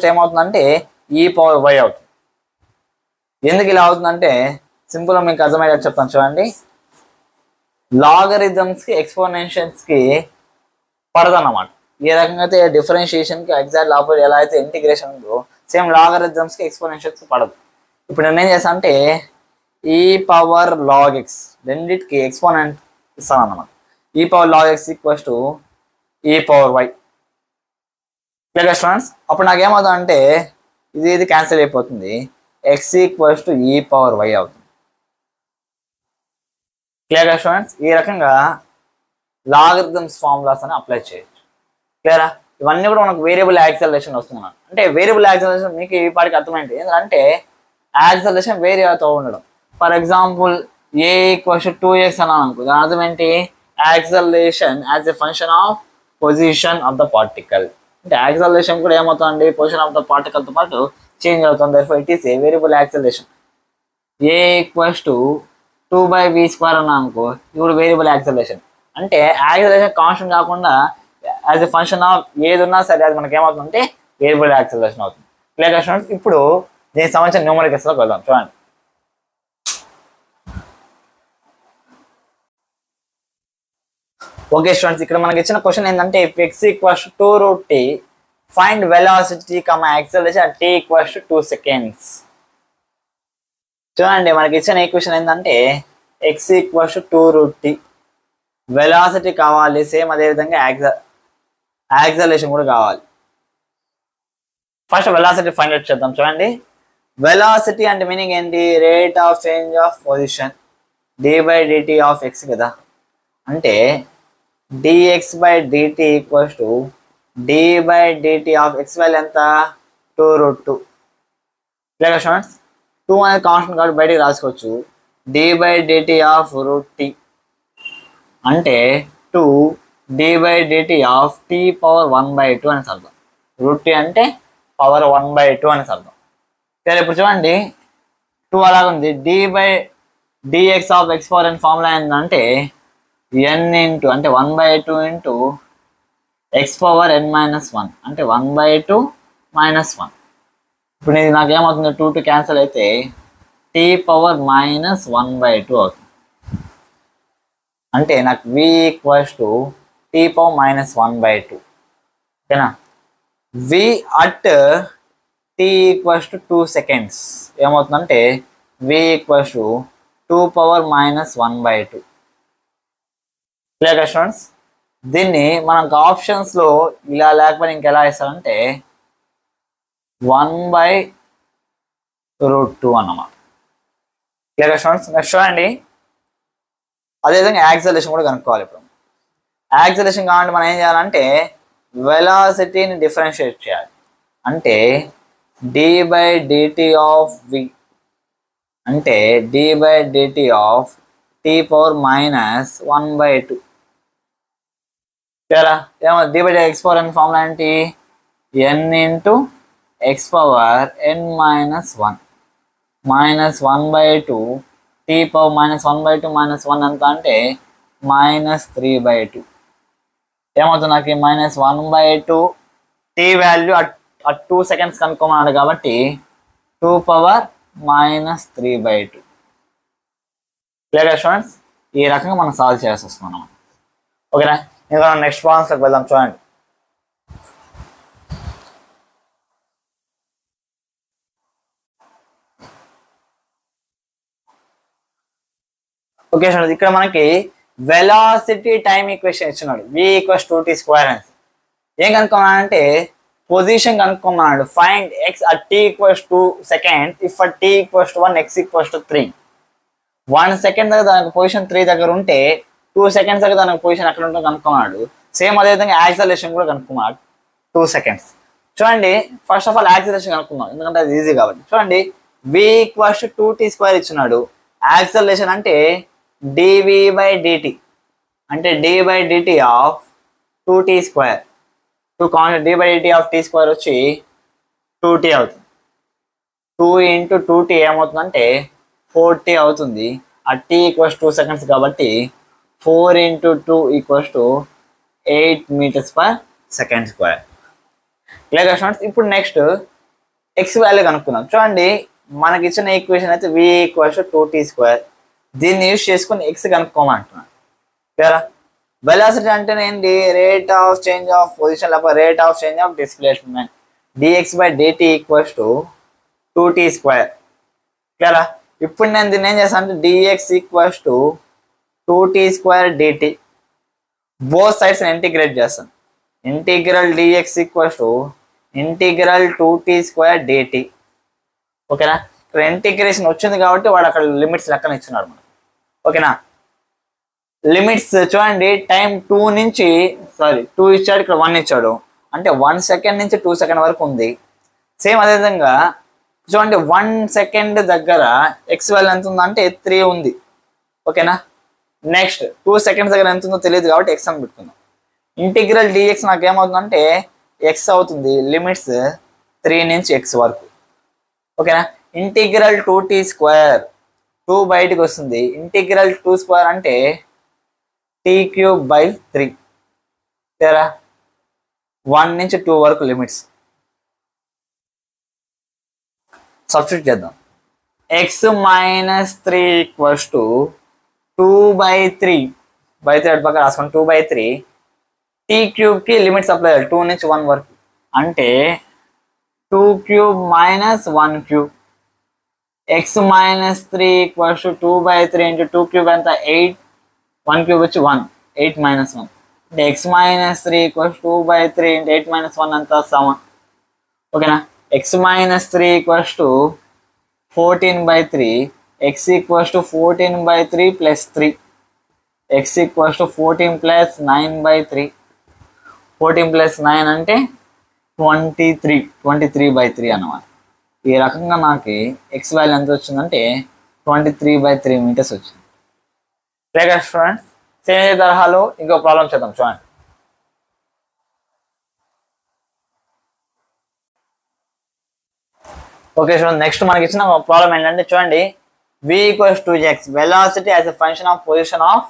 ఏమవుతుందంటే e⁻y అవుతుంది. ఎందుకు ఇలా అవుతుందంటే సింపుల్గా మీకు అర్థమయ్యేది చెప్తాను. చూడండి, లాగరిథమ్స్కి ఎక్స్పోనెన్షియల్స్కి పడదన్నమాట. ఏ రకంగా అయితే డిఫరెన్షియేషన్కి ఎగ్జాక్ట్ ఆపోజిట్ ఎలా అయితే ఇంటిగ్రేషన్ ఉందో, సేమ్ లాగరిథమ్స్కి ఎక్స్పోనెన్షియల్స్కి పడదు. ఇప్పుడు నేను ఏం చేస్తాను అంటే e⁻log x రెండింటికి ఎక్స్పోనెంట్ ఇస్తాను అన్నమాట. e⁻log x = e⁻y. Clear students? అప్పుడు నాకు ఏమవుతుందంటే ఇది క్యాన్సిల్ అయిపోతుంది, x = e⁻y అవుతుంది. Clear students? ఈ రకంగా లాగరిథమ్స్ ఫార్ములాస్ అని అప్లై చేయొచ్చు. క్లియరా? ఇవన్నీ కూడా మనకు వేరియబుల్ యాక్సలరేషన్ వస్తున్నాను. అంటే వేరియబుల్ యాక్సలరేషన్ మీకు ఈ పాటికి అర్థమైంది ఏంటంటే యాక్సలరేషన్ వేరీ అవుతూ ఉండడం. For example A equals 2x అన్నాను అనుకో, దాని అర్థం ఏంటి, acceleration as a function of position of the particle. అంటే యాక్సలరేషన్ కూడా ఏమవుతుంది, పొజిషన్ ఆఫ్ ద పార్టికల్తో పాటు చేంజ్ అవుతుంది. Therefore it is a variable acceleration. A equals to 2/v² అన్నా అనుకో, ఇప్పుడు వేరియబుల్ యాక్సలరేషన్. అంటే యాక్సలరేషన్ కాన్స్టెంట్ కాకుండా యాజ్ ఎ ఫంక్షన్ ఆఫ్ ఏది ఉన్నా సరే అది మనకి ఏమవుతుందంటే వేరియబుల్ యాక్సలరేషన్ అవుతుంది. Clear students. ఇప్పుడు దీనికి సంబంధించిన న్యూమరికల్స్లోకి వెళ్దాం. చూడండి. ఓకే స్టూడెంట్స్, ఇక్కడ మనకి ఇచ్చిన క్వశ్చన్ ఏంటంటే if x equals 2√t find velocity acceleration at t equals 2 seconds. చూడండి, మనకి ఇచ్చిన ఈక్వేషన్ ఏంటంటే x ఈక్వల్స్ 2√t, వెలాసిటీ కావాలి, సేమ్ అదేవిధంగా యాక్సలరేషన్ కూడా కావాలి. ఫస్ట్ వెలాసిటీ ఫైండ్ అవుట్ చేద్దాం. చూడండి, వెలాసిటీ అంటే మీనింగ్ ఏంటి, rate of change of position d/dt of x కదా. అంటే dx/dt equals to d/dt of x value ఎంత, 2√2. Clear students. 2 అనేది కాన్స్టెంట్ కాబట్టి బయటికి రాసుకోవచ్చు. d/dt ఆఫ్ √t అంటే 2 d/dt ఆఫ్ t⁻1/2 అని అర్థం. √t అంటే పవర్ 1/2 అని అర్థం. సరే, ఇప్పుడు చూడండి 2 అలాగ ఉంది. dx ఆఫ్ x⁻n ఫార్ములా ఏంటంటే n ఇంటూ అంటే 1/2 ఇంటూ x⁻n-1 అంటే 1/2 - 1. ఇప్పుడు ఇది నాకు ఏమవుతుంది, 2 క్యాన్సిల్ అయితే t⁻−1/2 అవుతుంది. అంటే నాకు v ఈక్వల్స్ టు t⁻−1/2. ఓకేనా. v at t equals to 2 seconds ఏమవుతుందంటే v equals to 2⁻−1/2. Clear students. దీన్ని మనకు ఆప్షన్స్లో ఇలా లేకపోతే ఇంకెలా ఇస్తారంటే 1/√2 అన్నమాట. క్లియర్ స్టూడెంట్స్. నెక్స్ట్ చూడండి, అదేవిధంగా యాక్సలరేషన్ కూడా కనుక్కోవాలి. ఇప్పుడు యాక్సలరేషన్ కావాలంటే మనం ఏం చేయాలంటే వెలాసిటీని డిఫరెన్షియేట్ చేయాలి. అంటే d/dt ఆఫ్ v అంటే d/dt ఆఫ్ t⁻−1/2. సరే, ఏమో d/dt x⁻n ఫార్ములా ఏంటి, n ఇంటూ x⁻n-1 -1/2 t⁻−1/2 -1 ఎంత అంటే -3/2. ఏమవుతుంది నాకు -1/2 t వాల్యూ అట్ 2 seconds కనుక్కోమన్నాడు కాబట్టి 2⁻−3/2. Clear students. ఈ రకంగా మనం సాల్వ్ చేయాల్సి వస్తున్నాం. ఓకేనా. ఇంకా నెక్స్ట్ ప్రాబ్లమ్స్లోకి వెళ్దాం. చూడండి, ఓకే స్టూడెంట్స్, ఇక్కడ మనకి వెలాసిటీ టైం ఈక్వేషన్ ఇచ్చినాడు, v ఈక్వల్స్ 2t² అని. ఏం కనుక్కోమన్నాడంటే పొజిషన్ కనుక్కోమన్నాడు. Find x at t equals 2 seconds if at t equals 1 x equals 3. 1 second దగ్గర దానికి పొజిషన్ 3 దగ్గర ఉంటే 2 seconds దగ్గర దానికి పొజిషన్ ఎక్కడ ఉంటుందో కనుక్కున్నాడు. సేమ్ అదేవిధంగా యాక్సలరేషన్ కూడా కనుక్కున్నాడు 2 seconds. చూడండి, ఫస్ట్ ఆఫ్ ఆల్ యాక్సలరేషన్ కనుక్కున్నాం ఎందుకంటే అది ఈజీ కాబట్టి. చూడండి, v ఈక్వల్స్ 2t² ఇచ్చినాడు. యాక్సలరేషన్ అంటే dv/dt అంటే d/dt of 2t². 2 constant d/dt of t² వచ్చి 2t అవుతుంది. 2 × 2t ఏమవుతుందంటే 4t అవుతుంది. ఆ t ఈక్వల్స్ 2 seconds కాబట్టి 4 × 2 equals to 8 meters/second². Clear students. ఇప్పుడు నెక్స్ట్ x వాల్యూ కనుక్కుందాం. చూడండి, మనకి ఇచ్చిన ఈక్వేషన్ అయితే v ఈక్వల్స్ 2t². దీన్ని యూజ్ చేసుకుని x కనుక్కోమంటున్నాను. క్లియరా. వెలాసిటీ అంటే ఏంటి, rate of change of position లేకపోతే rate of change of displacement. dx/dt equals to 2t². క్లియరా. ఇప్పుడు నేను దీన్ని ఏం చేస్తాను అంటే dx equals to 2t² dt. Both sides integrate చేస్తాను. Integral dx equals to integral 2t² dt. ఓకేనా. ఇక్కడ ఇంటిగ్రేషన్ వచ్చింది కాబట్టి వాడు అక్కడ లిమిట్స్ లెక్కన ఇచ్చినాడు మనకు. ఓకేనా. లిమిట్స్ చూడండి, టైం 2 నుంచి 2 ఇచ్చాడు, ఇక్కడ 1 ఇచ్చాడు. అంటే 1 second నుంచి 2 seconds వరకు ఉంది. సేమ్ అదేవిధంగా చూడండి 1 సెకండ్ దగ్గర ఎక్స్ వాల్యూ ఎంత ఉందంటే 3 ఉంది. ఓకేనా. నెక్స్ట్ 2 సెకండ్స్ దగ్గర ఎంత ఉందో తెలియదు కాబట్టి ఎక్స్ అని పెట్టుకుందాం. ఇంటిగ్రల్ డిఎక్స్ నాకు ఏమవుతుందంటే ఎక్స్ అవుతుంది, లిమిట్స్ 3 నుంచి ఎక్స్ వరకు. ఓకేనా. ఇంటిగ్రల్ 2t స్క్వేర్ 2 బయటకు వస్తుంది. ఇంటిగ్రల్ 2 స్క్వేర్ అంటే t³/3. తేరా 1 నుంచి 2 వరకు లిమిట్స్ సబ్స్టిట్యూట్ చేద్దాం. ఎక్స్ మైనస్ 3 ఈక్వల్స్ టు 2/3 అటు పక్క రాసుకోండి. 2/3 t³ లిమిట్స్ అప్లై చేయాలి 2 నుంచి 1 వరకు. అంటే 2³ - 1³ X minus 3 equals to 2/3 into 2³ ఎంత 8, 1³ వచ్చి 1, 8 - 1 అంటే ఎక్స్ మైనస్ 3 ఈక్వల్స్ 2/3 ఇంటూ 8 - 1 అంత 7. ఓకేనా. X minus 3 equals to 14/3, X equals to 14/3 plus 3, X equals to 14 plus 9/3. 14 plus 9 అంటే 23/3 అన్నమాట. ఈ రకంగా నాకు ఎక్స్ వాల్యూ ఎంత వచ్చిందంటే 23/3 మీటర్స్ వచ్చింది. రైట్ స్టూడెంట్స్, సేమ్ తరహాలో ఇంకో ప్రాబ్లం చేద్దాం. చూడండి. ఓకే స్టూడెంట్, నెక్స్ట్ మనకి ఇచ్చిన ప్రాబ్లం ఏంటంటే చూడండి, v equals to x velocity as a function of position of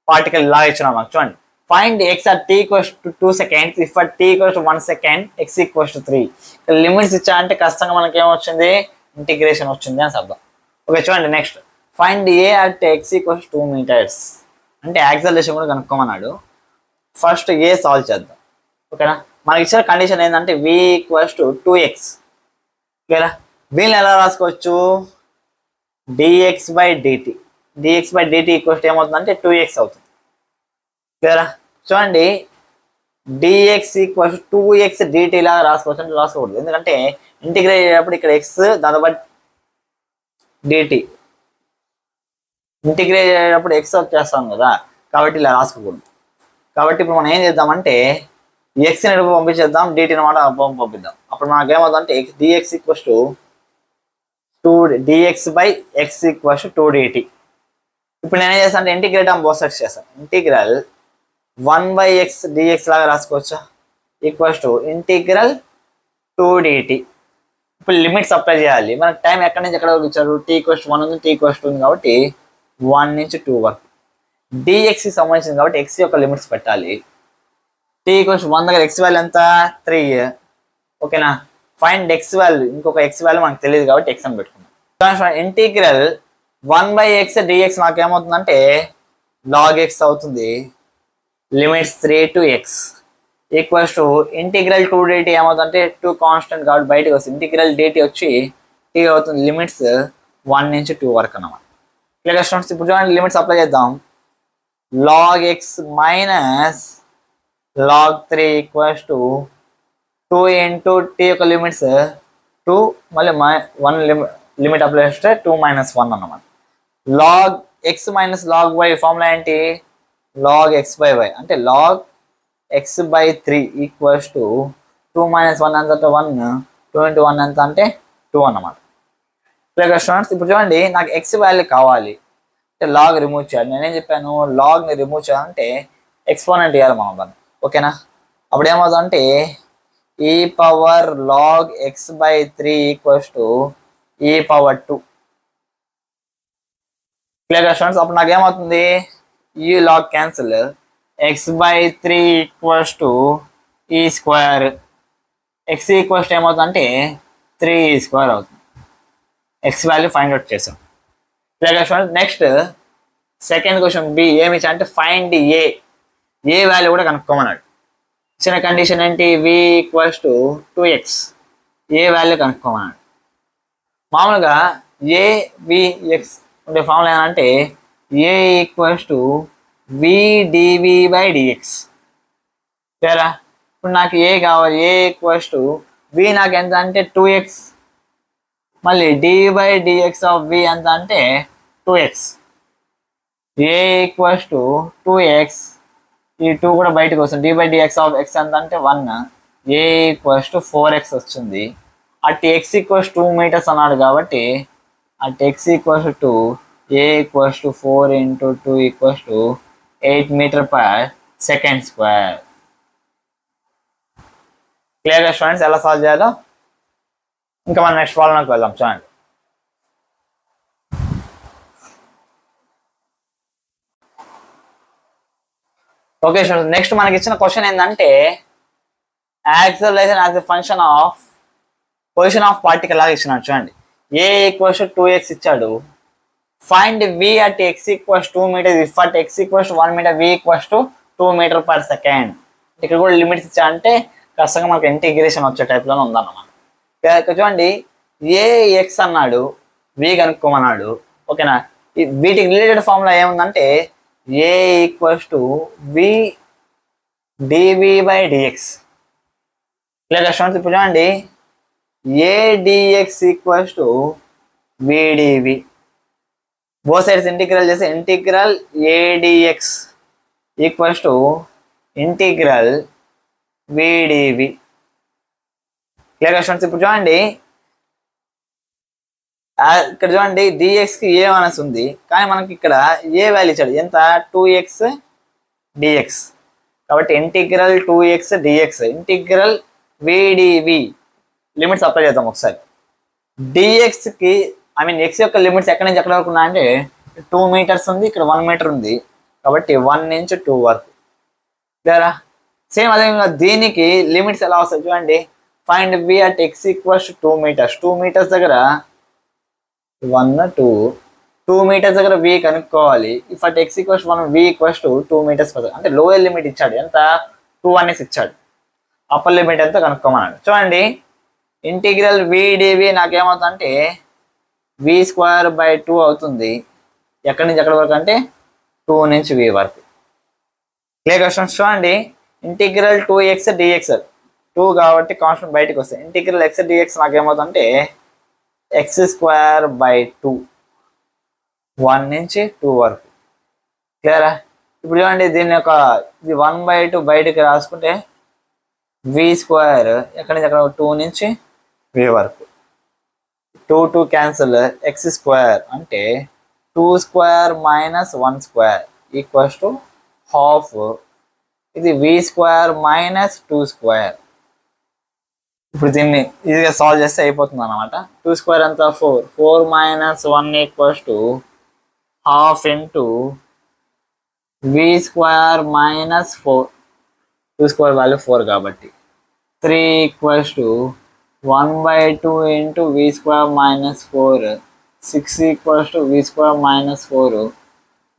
particle లా ఇచ్చిన మనకు. చూడండి, find x at t equals to 2 seconds if at t equals to 1 second x equals to 3. Limits ఇచ్చారంటే ఖచ్చితంగా మనకి ఏమొచ్చింది, ఇంటిగ్రేషన్ వచ్చింది అని అర్థం. ఓకే చూడండి, next find a at x equals 2 meters అంటే యాక్సలరేషన్ కూడా కనుక్కోమన్నాడు. ఫస్ట్ ఏ సాల్వ్ చేద్దాం. ఓకేనా. మనకి ఇచ్చిన కండిషన్ ఏంటంటే v ఈక్వల్స్ టు 2x. ఓకేనా. వీళ్ళని ఎలా రాసుకోవచ్చు, dx/dt. dx/dt ఈక్వల్స్ ఏమవుతుందంటే 2x అవుతుంది. క్లియరా. చూడండి, dx ఈక్వల్స్ 2x dt లాగా రాసుకోవచ్చు అంటే రాసుకోకూడదు. ఎందుకంటే ఇంటిగ్రేట్ అయ్యేటప్పుడు ఇక్కడ x దాని బట్టి dt, ఇంటిగ్రేట్ అయ్యేటప్పుడు x వచ్చేస్తాం కదా, కాబట్టి ఇలా రాసుకోకూడదు. కాబట్టి ఇప్పుడు మనం ఏం చేద్దామంటే ఎక్స్ని ఎడుపు పంపించేద్దాం, డీటీని మాట పంపిద్దాం. అప్పుడు మనకు ఏమవుతుందంటే dx equals to 2dx/x equals 2dt. ఇప్పుడు నేను ఏం చేస్తాను అంటే ఇంటిగ్రేట్ ఆన్ బోత్ సైడ్స్ చేస్తాను. ఇంటిగ్రల్ 1/x dx లాగా రాసుకోవచ్చా, ఈక్వల్స్ టు ఇంటిగ్రల్ 2dt. ఇప్పుడు లిమిట్స్ అప్లై చేయాలి. మనకు టైం ఎక్కడి నుంచి ఎక్కడ వరకు ఇచ్చారు, t ఈక్వల్స్ 1 ఉంది, t ఈక్వల్స్ 2 ఉంది కాబట్టి 1 నుంచి 2 వరకు. dxకి సంబంధించింది కాబట్టి x యొక్క లిమిట్స్ పెట్టాలి. t ఈక్వల్స్ 1 దగ్గర x వాల్యూ ఎంత 3. ఓకేనా. ఫైండ్ x వాల్యూ, ఇంకొక x వాల్యూ మనకు తెలియదు కాబట్టి x అని పెట్టుకున్నాం. ఇంటిగ్రల్ 1/x dx నాకు ఏమవుతుందంటే log x అవుతుంది. Limits 3 to x equals to integral 2dt ఏమవుతుందంటే 2 కాన్స్టెంట్ కాబట్టి బయటకు వస్తుంది. ఇంటిగ్రల్ dt వచ్చి t అవుతుంది. లిమిట్స్ 1 నుంచి 2 వరకు అన్నమాట. Clear students. ఇప్పుడు చూడండి, లిమిట్స్ అప్లై చేద్దాం. log x minus log 3 equals to 2 into t యొక్క లిమిట్స్ 2 మళ్ళీ 1 లిమిట్ అప్లై చేస్తే 2 - 1 అన్నమాట. log x minus log y formula ఏంటి, log x/y అంటే log x/3 ఈక్వల్స్ టు 2 - 1 ఎంత అంటే 1, 2 into 1 ఎంత అంటే 2 అన్నమాట. Clear students. ఇప్పుడు చూడండి, నాకు x వాల్యూ కావాలి అంటే లాగ్ రిమూవ్ చేయాలి. నేనేం చెప్పాను, లాగ్ని రిమూవ్ చేయాలంటే ఎక్స్పోనెంట్ ఇవ్వాలి మనం దాన్ని. ఓకేనా. అప్పుడు ఏమవుతుందంటే e power log x/3 equals to e power 2. Clear students. అప్పుడు నాకు ఏమవుతుంది, ఈ log cancel, x/3 equals to e square, x equals ఏమవుతుందంటే 3e² అవుతుంది. x వాల్యూ ఫైండ్ అవుట్ చేసాం. క్లియర్ స్టూడెంట్స్. నెక్స్ట్ సెకండ్ క్వశ్చన్ బి ఏమి ఇచ్చా అంటే ఫైండ్ ఏ వాల్యూ కూడా కనుక్కోమన్నాడు. ఇచ్చిన కండిషన్ ఏంటి, v equals to 2x, A value కనుక్కోమన్నాడు. మామూలుగా avx ఉండే ఫార్ములా ఏంటంటే a equals to v dv/dx. సరేరా. ఇప్పుడు నాకు ఏ కావాలి, ఏ ఈక్వల్స్ టు v నాకు ఎంత అంటే 2x, మళ్ళీ dv/dx ఆఫ్ v ఎంత అంటే 2x. a equals to 2x, ఈ 2 కూడా బయటకు వస్తుంది. dv/dx ఆఫ్ x ఎంత అంటే 1, a ఈక్వల్స్ టు 4x వస్తుంది. అట్ ఎక్స్ ఈక్వల్స్ 2 మీటర్స్ అన్నాడు కాబట్టి at x equals to a equals to 4 into 2 equals to 8 meter per second square. క్లియర్గా స్టూడెంట్స్ ఎలా సాల్వ్ చేయాలో? ఇంకా మనం నెక్స్ట్ ప్రాబ్లంకి వెళ్దాం. చూడండి, ఓకే స్టూడెంట్స్, నెక్స్ట్ మనకి ఇచ్చిన క్వశ్చన్ ఏంటంటే acceleration as a function of position of particle లాగా ఇచ్చినాడు. చూడండి, ఏ ఈక్వల్స్ 2x ఇచ్చాడు. Find v at x equals 2 meters if at x equals 1 meter v equals to 2 meter per second. ఇక్కడ కూడా లిమిట్స్ ఇచ్చా అంటే ఖచ్చితంగా మనకు ఇంటిగ్రేషన్ వచ్చే టైప్లోనే ఉందన్నమాట. చూడండి, ఏ ఎక్స్ అన్నాడు, వి కనుక్కోమన్నాడు. ఓకేనా, వీటికి రిలేటెడ్ ఫార్ములా ఏముందంటే A equals to v dv by dx. Clear students? ఇప్పుడు చూడండి, A dx equals to v dv, both sides integral చేస్తే integral a dx equals to integral v dv. Clear students? ఇప్పుడు చూడండి, ఇక్కడ చూడండి డిఎక్స్ కి ఏ అనేసి ఉంది, కానీ మనకి ఇక్కడ ఏ వాల్యూ ఇచ్చాడు ఎంత, 2x dx. కాబట్టి integral 2x dx integral v dv limits apply చేద్దాం ఒకసారి. డిఎక్స్ కి ఎక్స్ యొక్క లిమిట్స్ ఎక్కడి నుంచి ఎక్కడ వరకు ఉన్నాయంటే 2 మీటర్స్ ఉంది, ఇక్కడ 1 మీటర్ ఉంది, కాబట్టి 1 నుంచి 2 వరకు. క్లియరా? సేమ్ అదేవిధంగా దీనికి లిమిట్స్ ఎలా వస్తాయి చూడండి. Find v at x equals 2 meters. 2 meters దగ్గర 1 2 మీటర్స్ దగ్గర వి కనుక్కోవాలి. If at x equals 1 v equals to 2 meters per second. అంటే లోయర్ లిమిట్ ఇచ్చాడు ఎంత, 2 అనేసి ఇచ్చాడు. అప్పర్ లిమిట్ ఎంత కనుక్కోమన్నాడు. చూడండి, ఇంటిగ్రల్ విడివి నాకేమవుతుందంటే వి స్క్వేర్ బై 2 అవుతుంది. ఎక్కడి నుంచి ఎక్కడి వరకు అంటే 2 నుంచి వి వరకు. Clear questions? చూడండి, ఇంటిగ్రల్ 2x dx 2 కాబట్టి కాన్స్టెంట్ బయటకు వస్తాయి. ఇంటిగ్రల్ x dx నాకేమవుతుందంటే ఎక్స్ స్క్వేర్ బై 2 1 నుంచి 2 వరకు. క్లియరా? ఇప్పుడు చూడండి, దీని యొక్క ఇది 1/2 బయటకు రాసుకుంటే వి స్క్వేర్ ఎక్కడి నుంచి ఎక్కడ 2 నుంచి వి వరకు. 2 2 క్యాన్సిల్, ఎక్స్ స్క్వేర్ అంటే 2 square minus 1 square equals to half. ఇది వి స్క్వేర్ మైనస్ 2 స్క్వేర్. ఇప్పుడు దీన్ని ఈజీగా సాల్వ్ చేస్తే అయిపోతుంది అనమాట. 2 స్క్వేర్ ఎంత, 4 4 minus 1 equals to half into v square minus 4. 2 square value 4 కాబట్టి 3 equals to 1/2 into v square minus 4. 6 equals to v square minus 4.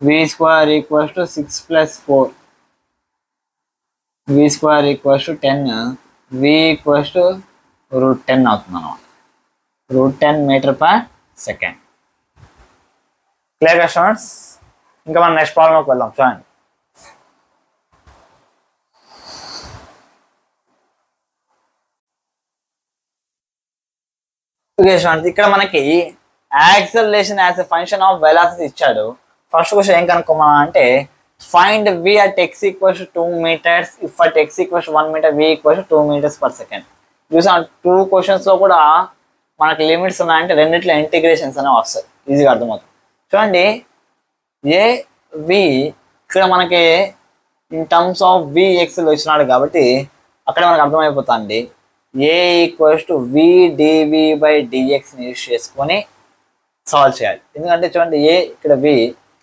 V square equals to 6 plus 4. V square equals to 10. V equals to √10 అవుతుంది అన్నమాట. √10 meter per second. Clear students? ఇంకా మనం నెక్స్ట్ ప్రాబ్లంకి వెళ్దాం. చూడండి, ఓకే స్టూడెంట్స్, ఇక్కడ మనకి acceleration as a function of velocity ఇచ్చాడు. ఫస్ట్ క్వశ్చన్ ఏం కనుక్కోమన్నా అంటే find v at x equals 2 meters if at x equals 1 meter v equals 2 meters per second. చూసాం 2 క్వశ్చన్స్ లో కూడా మనకి లిమిట్స్ ఉన్నాయంటే రెండిట్లో ఇంటిగ్రేషన్స్ అనేవి వస్తాయి, ఈజీగా అర్థమవుతుంది. చూడండి, ఏ వి ఇక్కడ మనకి ఇన్ టర్మ్స్ ఆఫ్ వి ఎక్స్లో ఇచ్చినాడు కాబట్టి అక్కడ మనకు అర్థమైపోతుంది. A equals to v dv by డిఎక్స్ని యూజ్ చేసుకొని సాల్వ్ చేయాలి. ఎందుకంటే చూడండి, ఏ ఇక్కడ వి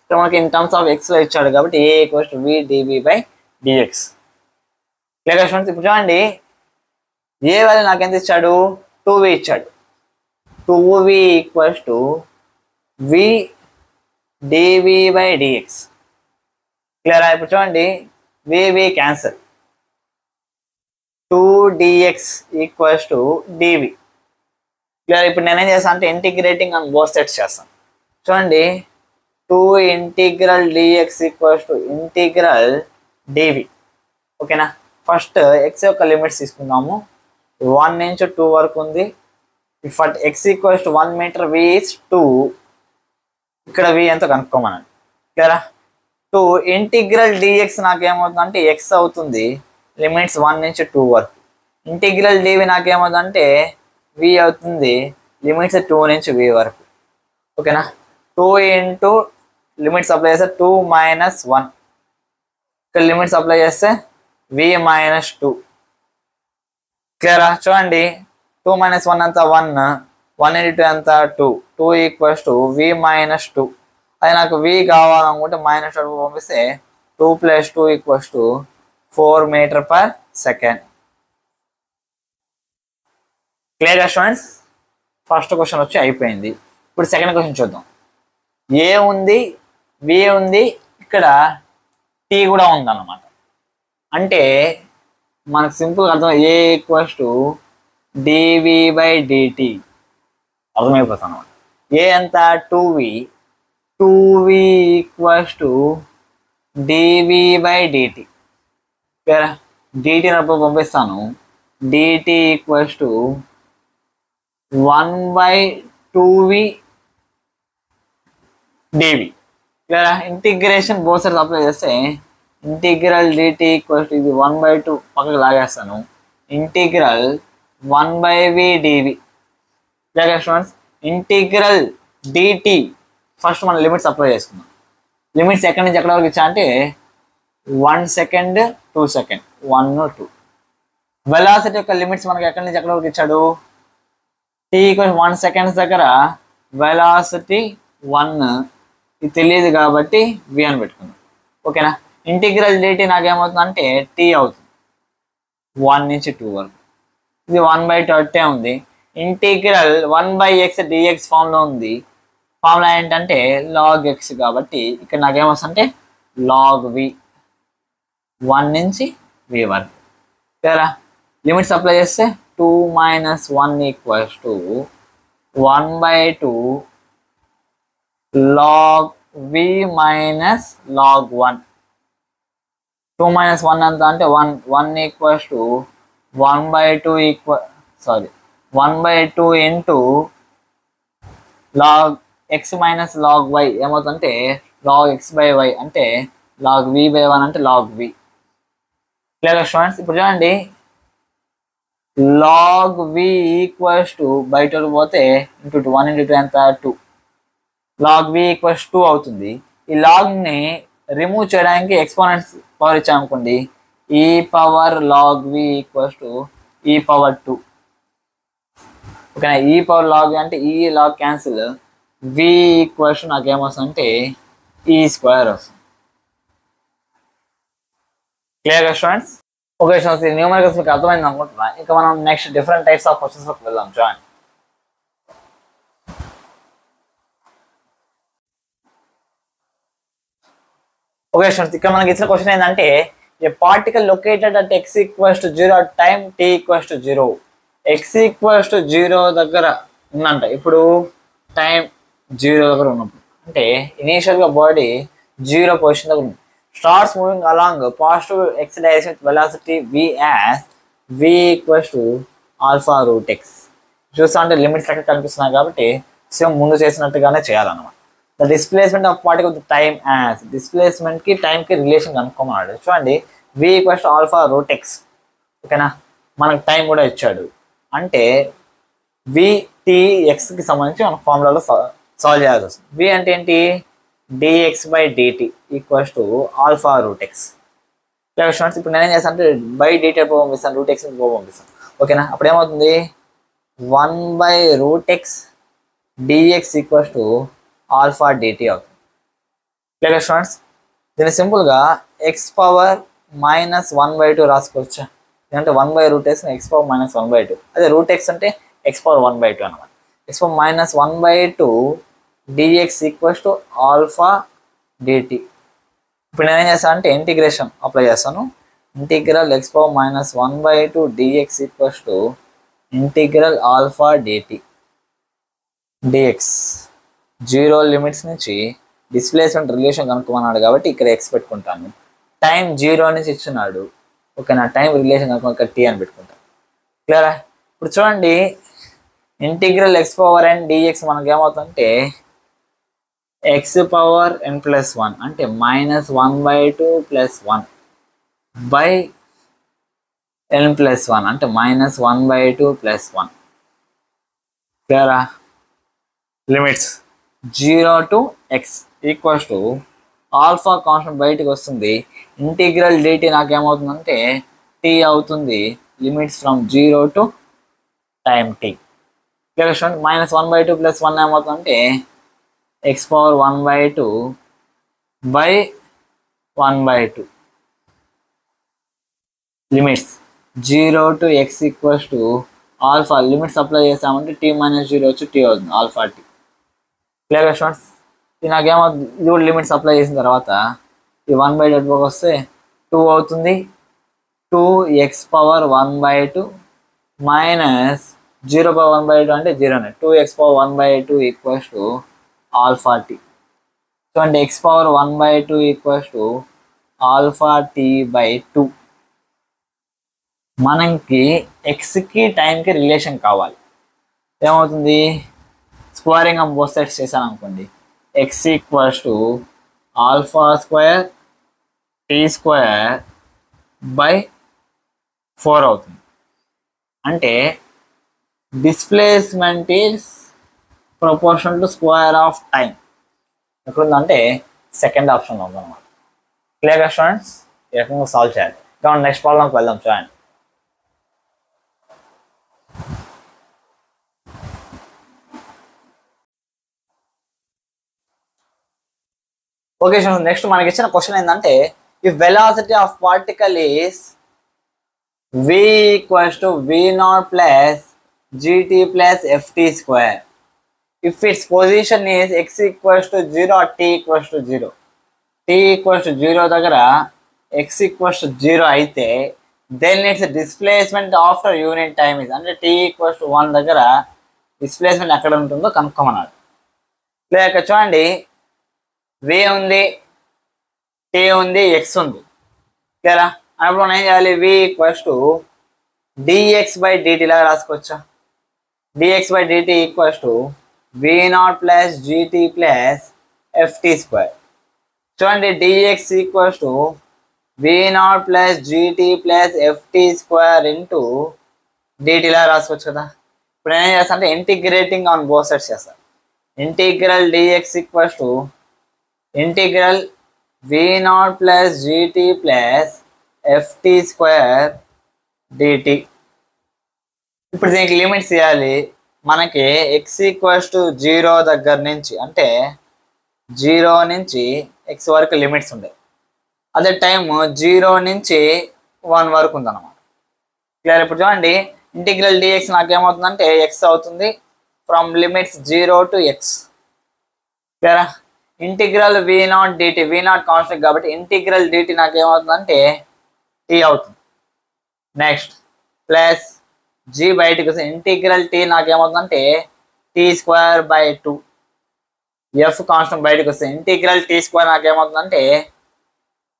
ఇక్కడ మనకి ఇన్ టర్మ్స్ ఆఫ్ ఎక్స్లో ఇచ్చాడు కాబట్టి A equals to v dv by dx. Clear students? ఇప్పుడు చూడండి, ఏ వాల్యూ నాకు ఎంత ఇచ్చాడు, 2v ఇచ్చాడు. 2v equals to v dv by dx. క్లియరా? ఇప్పుడు చూడండి, v v cancel, 2dx equals to dv. Clear? ఇప్పుడు నేనేం చేస్తాను అంటే ఇంటిగ్రేటింగ్ ఆన్ బోత్ సైడ్స్ చేస్తాను. చూడండి, 2 integral dx equals to integral dv. ఓకేనా? ఫస్ట్ ఎక్స్ యొక్క లిమిట్స్ తీసుకుందాము. 1 నుంచి 2 వరకు ఉంది. If at x equals to 1 meter v is 2. ఇక్కడ వి ఎంత కనుక్కోమన్నాడు. క్లియరా? 2 ఇంటిగ్రల్ డిఎక్స్ నాకేమవుతుందంటే ఎక్స్ అవుతుంది, లిమిట్స్ 1 నుంచి 2 వరకు. ఇంటిగ్రల్ డివి నాకేమవుతుందంటే వి అవుతుంది లిమిట్స్ 2 నుంచి వి వరకు. ఓకేనా, 2 ఇంటూ లిమిట్స్ అప్లై చేస్తే 2 మైనస్ 1, ఇక్కడ లిమిట్స్ అప్లై చేస్తే వి మైనస్ 2. క్లియరా? చూడండి 2 మైనస్ 1 అంతా 1, 1 ఇంటూ 2 అంతా 2, 2 ఈక్వల్స్ టు వి మైనస్ 2. అది నాకు వి కావాలనుకుంటే మైనస్ 2 పంపిస్తే 2 plus 2 equals to 4 meter per second. Clear students? First question వచ్చి అయిపోయింది. ఇప్పుడు సెకండ్ క్వశ్చన్ చూద్దాం. ఏ ఉంది, వి ఉంది, ఇక్కడ టీ కూడా ఉంది అన్నమాట. అంటే మనకు సింపుల్గా అర్థం, A equals to dv by dt అర్థమైపోతుంది అనమాట. ఏ ఎంత 2v, 2v equals to dv by dt. Dt నప్పుడు పంపిస్తాను, dt equals to 1/2v dv. Integration both sides apply చేస్తే ఇంటిగ్రల్ డిటి ఈక్వల్స్ టు ఇది 1/2 పక్కకు లాగేస్తాను, integral 1/v dv. Students, integral dt first మనం లిమిట్స్ అప్లై చేసుకుందాం. లిమిట్స్ ఎక్కడి నుంచి ఎక్కడ వరకు ఇచ్చా అంటే 1 సెకండ్ 2 సెకండ్, 1 2. వెలాసిటీ యొక్క లిమిట్స్ మనకి ఎక్కడి నుంచి ఎక్కడ వరకు ఇచ్చాడు? టీ ఈక్వల్స్ 1 సెకండ్స్ దగ్గర వెలాసిటీ 1, ఇది తెలియదు కాబట్టి వి అని పెట్టుకుందాం. ఓకేనా, ఇంటిగ్రల్ డిటి నాకేమవుతుంది అంటే టీ అవుతుంది 1 నుంచి 2 వరకు. ఇది 1/2 ఉంది. ఇంటిగ్రల్ 1/x dx ఫామ్లో ఉంది. ఫార్ములా ఏంటంటే లాగ్ x కాబట్టి ఇక్కడ నాకేమొస్తుంది అంటే లాగ్ v, 1 నుంచి v వరకు. సరేనా, లిమిట్స్ అప్లై చేస్తే 2 minus 1 equals to 1/2 log v minus log 1. 2 minus 1 అంత అంటే 1 equals to 1/2 1/2 into log x minus log y ఏమవుతుందంటే లాగ్ x బై y అంటే లాగ్ v బై 1 అంటే లాగ్ v. Clear students? ఇప్పుడు చూడండి, లాగ్ v ఈక్వల్స్ టు బయట పోతే ఇంటూ 1 ఇంటూ 2 ఎంత 2, లాగ్ v ఈక్వల్స్ 2 అవుతుంది. ఈ లాగ్ని రిమూవ్ చేయడానికి ఎక్స్పోనెంట్స్ పవర్ ఇచ్చామనుకోండి, e power log v equals to e power 2. ఓకేనా, ఈ పవర్ లాగ్ అంటే ఈ లాగ్ క్యాన్సిల్, v ఈక్వల్స్ నాకు ఏమొస్తుంది అంటే ఈ స్క్వేర్ వస్తుంది. క్లియర్గా స్టూడెంట్స్? ఓకే స్టూడెంట్స్, ఈ న్యూమరికల్స్ మీకు అర్థమైంది అనుకుంటున్నా. ఇంకా మనం నెక్స్ట్ డిఫరెంట్ టైప్స్ ఆఫ్ క్వశ్చన్స్లోకి వెళ్దాం. జాయిన్. ఓకే స్టూడెంట్స్, ఇక్కడ మనకి ఇచ్చిన క్వశ్చన్ ఏంటంటే a particle located at x equals to 0 at time t equals to 0. x equals to 0 దగ్గర ఉందంట. ఇప్పుడు టైం 0 దగ్గర ఉన్నప్పుడు అంటే ఇనీషియల్గా బాడీ 0 పొజిషన్ దగ్గర ఉంది. Starts moving along positive x direction with velocity v as v equals to alpha root x. చూస్తా అంటే లిమిట్స్ ఎక్కడ కనిపిస్తున్నాయి కాబట్టి సేమ్ ముందు చేసినట్టుగానే చేయాలన్నమాట. The displacement of particle with time as, డిస్ప్లేస్మెంట్కి టైంకి రిలేషన్ కనుక్కోమన్నాడు. చూడండి, v equals to alpha root x. ఓకేనా, మనకు టైం కూడా ఇచ్చాడు. అంటే vtxకి సంబంధించి మన ఫార్ములాలో సాల్వ్ చేయాల్సి వస్తుంది. v అంటే ఏంటి? dx by dt equals to alpha root x. ఇప్పుడు నేనేం చేస్తాను అంటే బై dt పంపిస్తాను, రూట్ x పంపిస్తాను. ఓకేనా, అప్పుడు ఏమవుతుంది 1/√x dx equals to alpha dt అవుతుంది. Clear students? దీన్ని సింపుల్గా x పవర్ మైనస్ 1/2 రాసుకోవచ్చా? అంటే 1/√x x పవర్ మైనస్ 1/2. అదే రూట్ x అంటే x పవర్ 1/2 అనమాట. x power minus 1/2 dx equals to alpha dt. ఇప్పుడు నేనేం చేస్తాను అంటే ఇంటిగ్రేషన్ అప్లై చేస్తాను. Integral x power minus 1/2 dx equals to integral alpha dt dx. 0 limits నుంచి డిస్ప్లేస్మెంట్ రిలేషన్ కనుక్కోమన్నాడు కాబట్టి ఇక్కడ x పెట్టుకుంటాను. టైం 0 నుంచి ఇచ్చున్నాడు. ఓకేనా, టైం రిలేషన్ కనుక్కో ఇక్కడ t అని పెట్టుకుంటాను. క్లియరా? ఇప్పుడు చూడండి, integral x power n dx మనకి ఏమవుతుందంటే x పవర్ n ప్లస్ 1 అంటే minus 1/2 plus 1 by n plus 1 అంటే మైనస్ 1/2 ప్లస్ 1. క్లియరా? Limits 0 to x equals to alpha constant బయటకు వస్తుంది. ఇంటిగ్రల్ డిటి నాకేమవుతుందంటే టీ అవుతుంది. Limits from 0 to time t. -1/2 + 1 ఏమవుతుందంటే x⁻1/2 by 1/2. Limits 0 to x equals to alpha. Limits apply చేసామంటే t-0 వచ్చి t అవుతుంది, ఆల్ఫా టీ. Clear students? ఇది నాకేమవుతుంది, ఇది కూడా లిమిట్స్ అప్లై చేసిన తర్వాత ఈ 1/2 వస్తే 2 అవుతుంది. 2x⁻1/2 మైనస్ 0/1/2 అంటే 0నే. 2x⁻1/2 equals to alpha t. So అంటే x⁻1/2 equals to alpha t by 2. మనకి ఎక్స్కి టైంకి రిలేషన్ కావాలి. ఏమవుతుంది, స్క్వేరింగ్ ఆఫ్ బోత్ సైడ్స్ చేశాను అనుకోండి, x equals to alpha square T square by 4 అవుతుంది. అంటే displacement is proportional to square of time. ఎక్కడుందంటే సెకండ్ ఆప్షన్లో ఉందన్నమాట. క్లియర్గా స్టూడెంట్స్? ఈ రకంగా సాల్వ్ చేయాలి. కాబట్టి నెక్స్ట్ ప్రాబ్లంకి వెళ్దాం. చూడండి. ఓకే స్టూడెంట్స్, నెక్స్ట్ మనకి ఇచ్చిన క్వశ్చన్ ఏంటంటే if velocity of particle is v equals to v0 plus gt plus ft square, if its position is x equals to 0 t equals to 0. t equals to 0 దగ్గర x ఈక్వల్స్ టు 0 అయితే then its displacement after unit time is, అంటే t ఈక్వల్స్ టు 1 దగ్గర డిస్ప్లేస్మెంట్ ఎక్కడ ఉంటుందో కనుక్కోమన్నాడు. లేక చూడండి, v ఉంది, t ఉంది, x ఉంది. క్లియరా? అప్పుడు మనం ఏం చేయాలి, v equals to dx by dt లాగా రాసుకోవచ్చా? dx by dt equals to v0 plus gt plus ft square. చూడండి, dx equals to v0 plus gt plus ft square into dt లాగా రాసుకోవచ్చు కదా. ఇప్పుడు నేను ఏం చేస్తాను అంటే ఇంటిగ్రేటింగ్ ఆన్ బోత్ సైడ్స్ చేస్తాను. Integral dx equals to integral v0 plus gt plus ft square dt. ఇప్పుడు దీనికి లిమిట్స్ ఇవ్వాలి. మనకి x ఈక్వల్స్ టు 0 దగ్గర నుంచి, అంటే 0 నుంచి x వరకు లిమిట్స్ ఉంటాయి. అదే టైం 0 నుంచి 1 వరకు ఉందన్నమాట. క్లియర్? ఇప్పుడు చూడండి, ఇంటిగ్రల్ dx నాకేమవుతుందంటే x అవుతుంది ఫ్రమ్ లిమిట్స్ 0 to x. క్లియరా? Integral v0 dt, v0 constant కాబట్టి ఇంటిగ్రల్ dt నాకేమవుతుందంటే t అవుతుంది. నెక్స్ట్ ప్లస్ g బయటకు వస్తే ఇంటిగ్రల్ t నాకేమవుతుందంటే t square by 2. f constant బయటకు వస్తే ఇంటిగ్రల్ t స్క్వేర్ నాకేమవుతుందంటే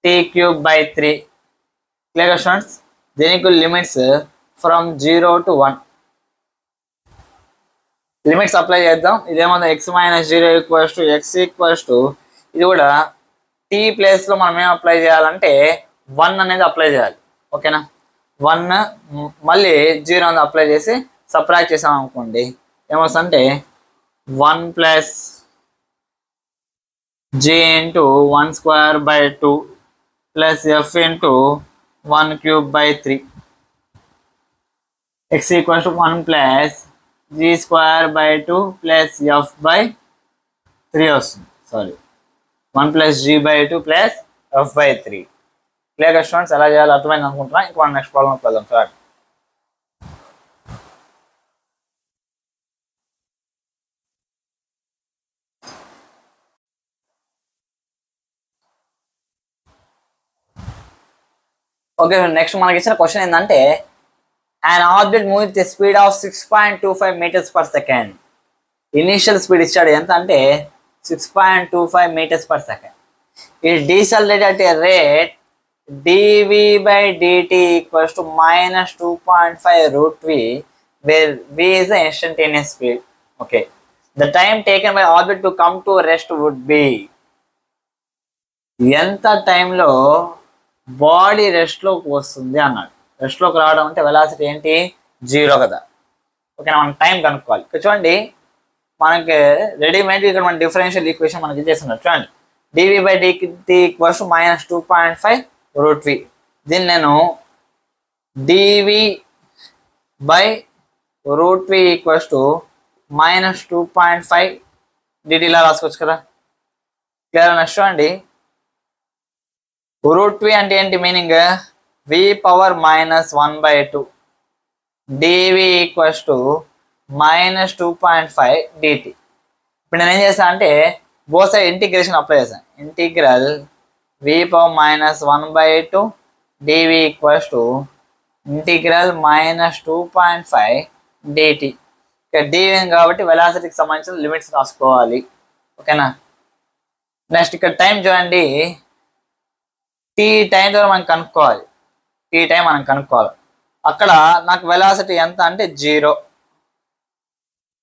t cube by 3. Clear students? దీనికి limits from 0 to 1. Limits apply చేద్దాం. ఇదేమన్నా x - 0 equals to x equals to, ఇది కూడా t ప్లేస్లో మనం ఏం అప్లై చేయాలంటే 1 అనేది అప్లై చేయాలి. ఓకేనా? 1 మళ్ళీ 0 అనేది అప్లై చేసి సబ్ట్రాక్ట్ చేసాం అనుకోండి, ఏమొస్తుందంటే 1 plus g into 1 square by 2 plus f into 1 cube by 3. x equals to 1 plus g square by 2 plus f by 3 వస్తుంది. Sorry, 1 plus g by 2 plus f by 3. క్లియర్గా స్టూడెంట్స్? ఎలా చేయాలో అర్థమైంది అనుకుంటున్నా. ఇంకా మనం నెక్స్ట్ ప్రాబ్లంకి వెళ్దాం. సార్, ఓకే, నెక్స్ట్ మనకి ఇచ్చిన క్వశ్చన్ ఏంటంటే an object moving with a speed of 6.25 meters per second. Initial speed ఇచ్చాడు, ఎంత అంటే 6.25 meters per second. It decelerated at a rate dv by dt equals to -2.5 root v, where v is the instantaneous speed. Okay, the time taken by object to come to rest would be, ఎంత టైంలో బాడీ రెస్ట్లోకి వస్తుంది అన్నాడు. రెస్ట్లోకి రావడం అంటే వెలాసిటీ ఏంటి, 0 కదా. ఓకేనా, మనం టైం కనుక్కోవాలి. ఇక్కడ చూడండి మనకి రెడీమేడ్ ఇక్కడ మన డిఫరెన్షియల్ ఈక్వేషన్ మనకి చేస్తున్నారు. చూడండి dv/dt ఈక్వల్స్ టు -2.5 √v. దీన్ని నేను dv/√v ఈక్వల్స్ టు -2.5 dt ఇలా రాసుకోవచ్చు కదా. క్లియర్? నెక్స్ట్ చూడండి √v అంటే ఏంటి meaning, v power -1/2 dv equals to -2.5 dt. ఇప్పుడు నేను ఏం చేస్తాను అంటే బోత్ సైడ్ ఇంటిగ్రేషన్ అప్లై చేస్తాను. Integral v power -1/2 dv equals to integral -2.5 dt. ఇక్కడ dv కాబట్టి వెలాసిటీకి సంబంధించిన లిమిట్స్ రాసుకోవాలి. ఓకేనా. నెక్స్ట్ ఇక్కడ టైం చూడండి, t టైం ద్వారా మనం కనుక్కోవాలి. t టైం మనం కనుక్కోవాలి. అక్కడ నాకు వెలాసిటీ ఎంత అంటే 0.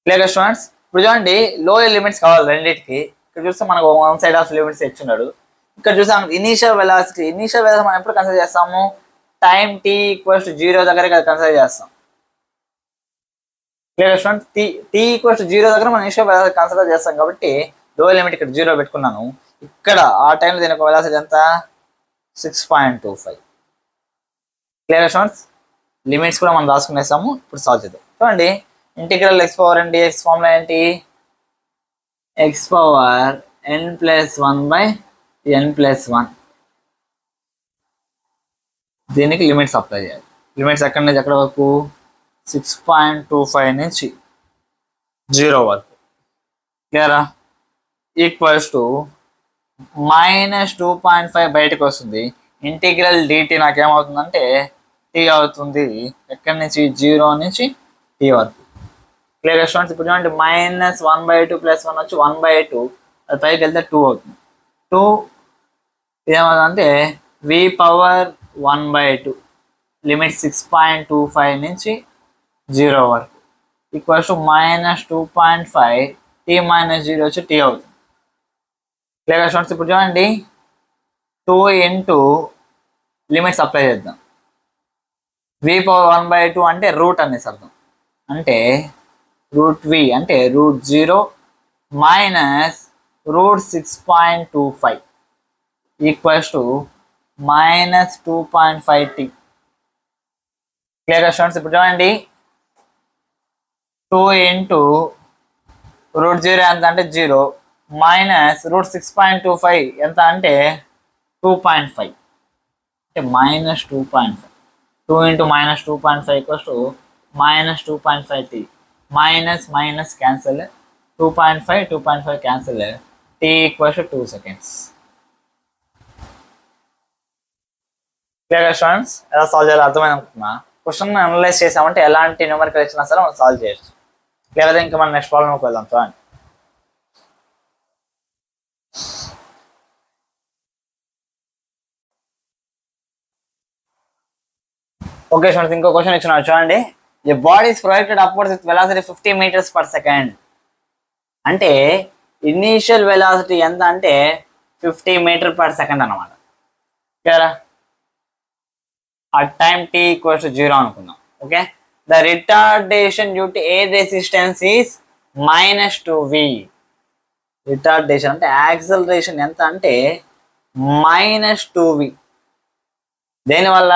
Clear students? ఇప్పుడు చూడండి లోయర్ లిమిట్స్ కావాలి రెండింటికి. ఇక్కడ చూస్తే మనకు వన్ సైడ్ ఆఫ్ లిమిట్స్ ఇచ్చున్నాడు. ఇక్కడ చూసాం ఇనీషియల్ వెలాసిటీ మనం ఎప్పుడు కన్సిడర్ చేస్తాము, టైం t ఈక్వల్స్ టు 0 దగ్గర కన్సిడర్ చేస్తాం. Clear students? t equals to 0 దగ్గర మనం ఇనీషియల్ వెలాసిటీ కన్సిడర్ చేస్తాం కాబట్టి లోయర్ లిమిట్ ఇక్కడ 0 పెట్టుకున్నాను. ఇక్కడ ఆ టైంలో దీని ఒక వెలాసిటీ ఎంత 6.25. Clear students? లిమిట్స్ కూడా మనం రాసుకునేసాము. ఇప్పుడు సాల్వ్ చేద్దాం. చూడండి integral x power n dx formula ఏంటి, x పవర్ n+1/n+1. దీనికి లిమిట్స్ అప్లై చేయాలి. లిమిట్స్ ఎక్కడి నుంచి ఎక్కడ వరకు, 6.25 నుంచి 0 వరకు. క్లియరా? ఈక్వల్స్ టు -2.5 బయటకు వస్తుంది. ఇంటిగ్రల్ dt నాకేమవుతుందంటే t అవుతుంది. ఎక్కడి నుంచి 0 నుంచి t వరకు. Clear students? ఇప్పుడు చూడండి -1/2 + 1 వచ్చి 1/2, అది పైకి వెళ్తే 2 అవుతుంది. 2 ఏమవుతుందంటే v పవర్ 1/2 లిమిట్ 6.25 నుంచి 0 వరకు ఈక్వల్స్ టు -2.5 t - 0 వచ్చి t అవుతుంది. Clear students? ఇప్పుడు చూడండి 2 ఇంటూ లిమిట్స్ అప్లై చేద్దాం. v పవర్ 1/2 అంటే రూట్ అనేసి అర్థం. అంటే √v అంటే √0 minus √6.25 equals to -2.5t. Clear students? ఇప్పుడు చూడండి 2 ఇంటూ √0 ఎంత అంటే 0 మైనస్ √6.25 ఎంత అంటే 2.5 అంటే -2.5. 2 into -2.5 equals to -2.5t. Minus minus cancel, 2.5 cancel, t equals to 2 seconds. Clear students? ఎలా సాల్వ్ చేయాలో అర్థమైంది అనుకుంటున్నా. క్వశ్చన్ అనలైజ్ చేసామంటే ఎలాంటి న్యూమరికల్ ఇచ్చినా సరే మనం సాల్వ్ చేయొచ్చు. క్లియర్? ఇంకా మనం నెక్స్ట్ ప్రాబ్లమ్కి వెళ్దాం. చూడండి ఓకే స్టూడెంట్స్, ఇంకో క్వశ్చన్ ఇచ్చినారు. చూడండి a body is projected upwards with velocity 50 meters/second. అంటే ఇనీషియల్ వెలాసిటీ ఎంత అంటే 50 meters/second అన్నమాట. క్లియరా? ఆ టైం t ఈక్వల్స్ టు 0 అనుకుందాం. Okay. The retardation due to air resistance is -2v. Retardation అంటే యాక్సలరేషన్ ఎంత అంటే -2v. దేనివల్ల?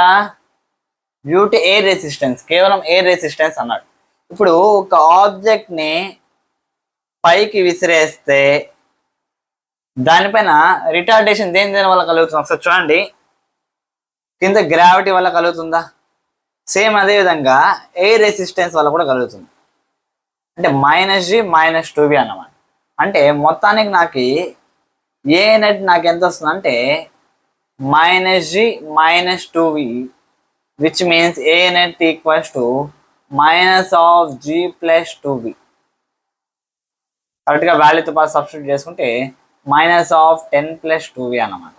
డ్యూ టు ఎయిర్ రెసిస్టెన్స్, కేవలం ఎయిర్ రెసిస్టెన్స్ అన్నాడు. ఇప్పుడు ఒక ఆబ్జెక్ట్ని పైకి విసిరేస్తే దానిపైన రిటార్డేషన్ దేని వల్ల కలుగుతుంది ఒకసారి చూడండి. కింద గ్రావిటీ వల్ల కలుగుతుందా? సేమ్ అదే విధంగా ఎయిర్ రెసిస్టెన్స్ వల్ల కూడా కలుగుతుంది. అంటే -g -2v అన్నమాట. అంటే మొత్తానికి నాకు ఏ నెట్ నాకు ఎంత వస్తుంది అంటే -g -2v, which means a net equals to -g + 2v. కరెక్ట్గా వాల్యూతో పాటు సబ్స్టిట్యూట్ చేసుకుంటే -10 + 2v అన్నమాట.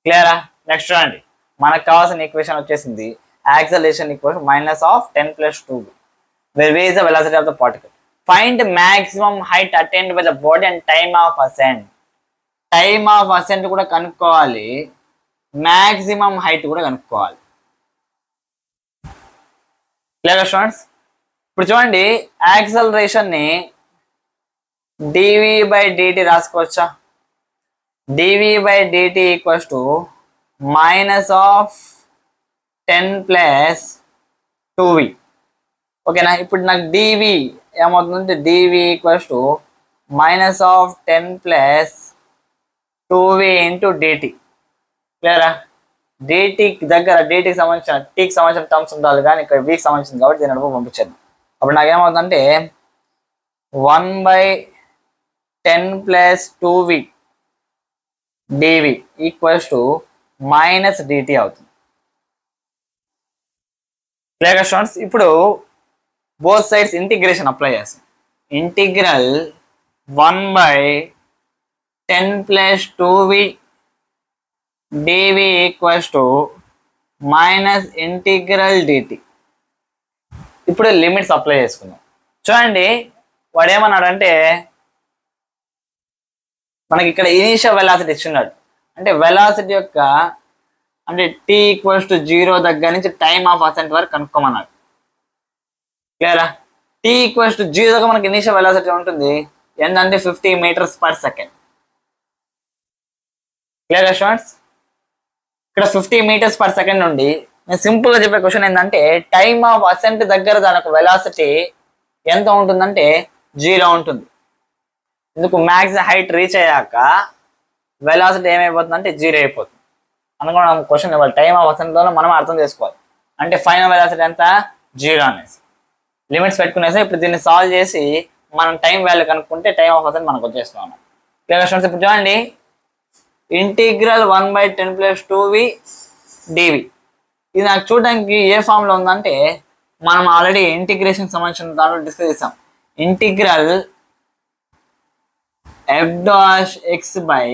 క్లియరా? నెక్స్ట్ చూడండి మనకు కావాల్సిన ఈక్వేషన్ వచ్చేసింది. Acceleration equals -10 + 2v, where v is the velocity of the particle. Find maximum height attained by the body and time of ascent. Time of ascent కూడా కనుక్కోవాలి, మ్యాక్సిమం హైట్ కూడా కనుక్కోవాలి. Clear students? ఇప్పుడు చూడండి యాక్సలరేషన్ ని dv/dt రాసుకోవచ్చా? dv/dt equals to minus of 10 plus 2v. ఓకేనా? ఇప్పుడు నాకు dv ఏమవుతుందంటే dv equals to minus of 10 plus 2v into dt. క్లియరా? dt దగ్గర టీకి సంబంధించిన టర్మ్స్ ఉండాలి, కానీ ఇక్కడ వీకి సంబంధించింది కాబట్టి దీని అడుగు పంపించాను. అప్పుడు నాకేమవుతుందంటే 1/10 plus 2v dv equals to minus dt అవుతుంది. Clear students? ఇప్పుడు బోత్ సైడ్స్ ఇంటిగ్రేషన్ అప్లై చేస్తాం. Integral 1/10 plus 2v dv equals to minus integral dt. ఇప్పుడు లిమిట్స్ అప్లై చేసుకుందాం. చూడండి వాడు ఏమన్నాడంటే మనకి ఇక్కడ ఇనీషియల్ వెలాసిటీ ఇచ్చున్నాడు. అంటే వెలాసిటీ యొక్క అంటే t ఈక్వల్స్ టు 0 దగ్గర నుంచి టైమ్ ఆఫ్ అసెంట్ వరకు కనుక్కోమన్నాడు. క్లియరా? t ఈక్వల్స్ టు 0 దగ్గర మనకి ఇనీషియల్ వెలాసిటీ ఉంటుంది ఏంటంటే 50 metres per second. Clear students? ఇక్కడ 50 మీటర్స్ పర్ సెకండ్ నుండి నేను సింపుల్ గా చెప్పే క్వశ్చన్ ఏంటంటే టైమ్ ఆఫ్ అసెంట్ దగ్గర దానికి వెలాసిటీ ఎంత ఉంటుందంటే 0 ఉంటుంది. ఎందుకు? మ్యాక్స్ హైట్ రీచ్ అయ్యాక వెలాసిటీ ఏమైపోతుందంటే 0 అయిపోతుంది. అనుకున్న క్వశ్చన్ ఇవ్వాలి. టైమ్ ఆఫ్ అసెంట్లో మనం అర్థం చేసుకోవాలి. అంటే ఫైనల్ వెలాసిటీ ఎంత? 0 అనేసి లిమిట్స్ పెట్టుకునేసి ఇప్పుడు దీన్ని సాల్వ్ చేసి మనం టైం వాల్యూ కనుక్కుంటే టైమ్ ఆఫ్ అసెంట్ మనకు వచ్చేస్తున్నాం. Clear students? ఇప్పుడు చూడండి ఇంటిగ్రల్ 1/10 ప్లస్ 2v dv ఇది నాకు చూడడానికి ఏ ఫామ్ లో ఉందంటే మనం ఆల్రెడీ ఇంటిగ్రేషన్ సంబంధించిన దాంట్లో డిస్కస్ చేసాం. Integral f'(x) by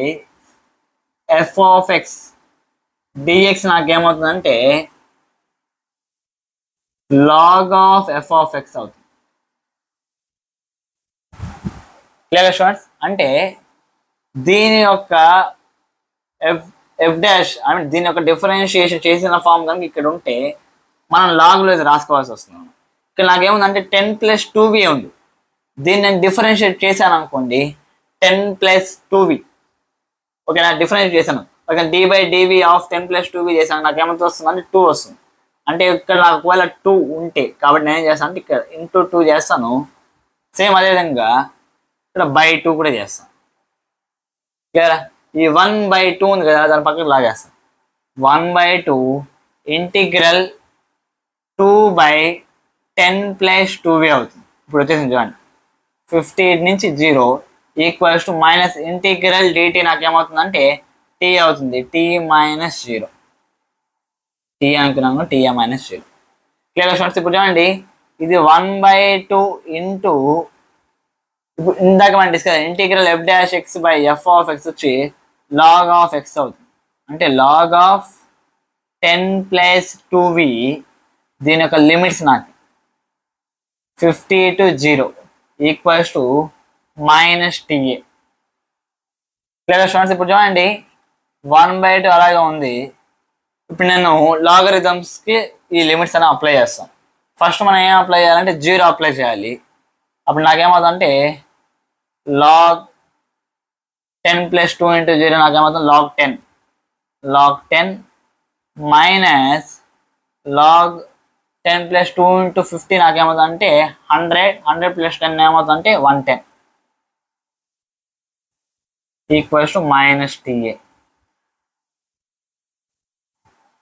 f(x) dx నాకేమవుతుందంటే log of f(x) అవుతుంది. Clear students? అంటే దీని యొక్క f డాష్ ఐ మీన్ దీని యొక్క డిఫరెన్షియేషన్ చేసిన ఫామ్ కనుక ఇక్కడ ఉంటే మనం లాగ్లో ఇది రాసుకోవాల్సి వస్తుంది. ఇక్కడ నాకేముందంటే 10 ప్లస్ 2v ఉంది. దీన్ని నేను డిఫరెన్షియేట్ చేశాను అనుకోండి 10 ప్లస్ 2v. ఓకేనా? డిఫరెన్షియేట్ చేశాను. Okay, d/dv of 10 plus 2v చేశాను. నాకు ఏమంత వస్తుంది అంటే 2 వస్తుంది. అంటే ఇక్కడ నాకు ఒకవేళ 2 ఉంటే కాబట్టి నేను ఏం చేస్తాను అంటే ఇక్కడ ఇంటూ 2 చేస్తాను. సేమ్ అదేవిధంగా ఇక్కడ బై 2 కూడా చేస్తాను. క్లియరా? ఈ 1/2 ఉంది కదా దాని పక్కన లాగేస్తాను. 1/2 ఇంటిగ్రల్ 2/10 ప్లస్ 2v అవుతుంది. ఇప్పుడు వచ్చేసింది చూడండి 50 నుంచి 0 equals to minus integral dt నాకేమవుతుందంటే t అవుతుంది. t మైనస్ 0 t అనుకున్నాము t మైనస్ 0. Clear students? ఇప్పుడు చూడండి ఇది 1/2 ఇంటూ ఇప్పుడు ఇందాక మనం discuss integral f'(x) by f(x) వచ్చి log ఆఫ్ x అవుతుంది. అంటే log ఆఫ్ 10 ప్లస్ 2v దీని యొక్క లిమిట్స్ నాకు 50 to 0 equals to minus ta. Clear students? ఇప్పుడు చూడండి 1/2 అలాగే ఉంది. ఇప్పుడు నేను లాగరిథమ్స్కి ఈ లిమిట్స్ అని అప్లై చేస్తాను. ఫస్ట్ మనం ఏం అప్లై చేయాలంటే 0 అప్లై చేయాలి. అప్పుడు నాకేమవుతుందంటే log 10 plus 2 into 0 నాకేమవుతుంది log 10 minus log 10 plus 2 into 50 నాకేమవుతుందంటే 100 plus 10 ఏమవుతుందంటే 110 equals to minus ta.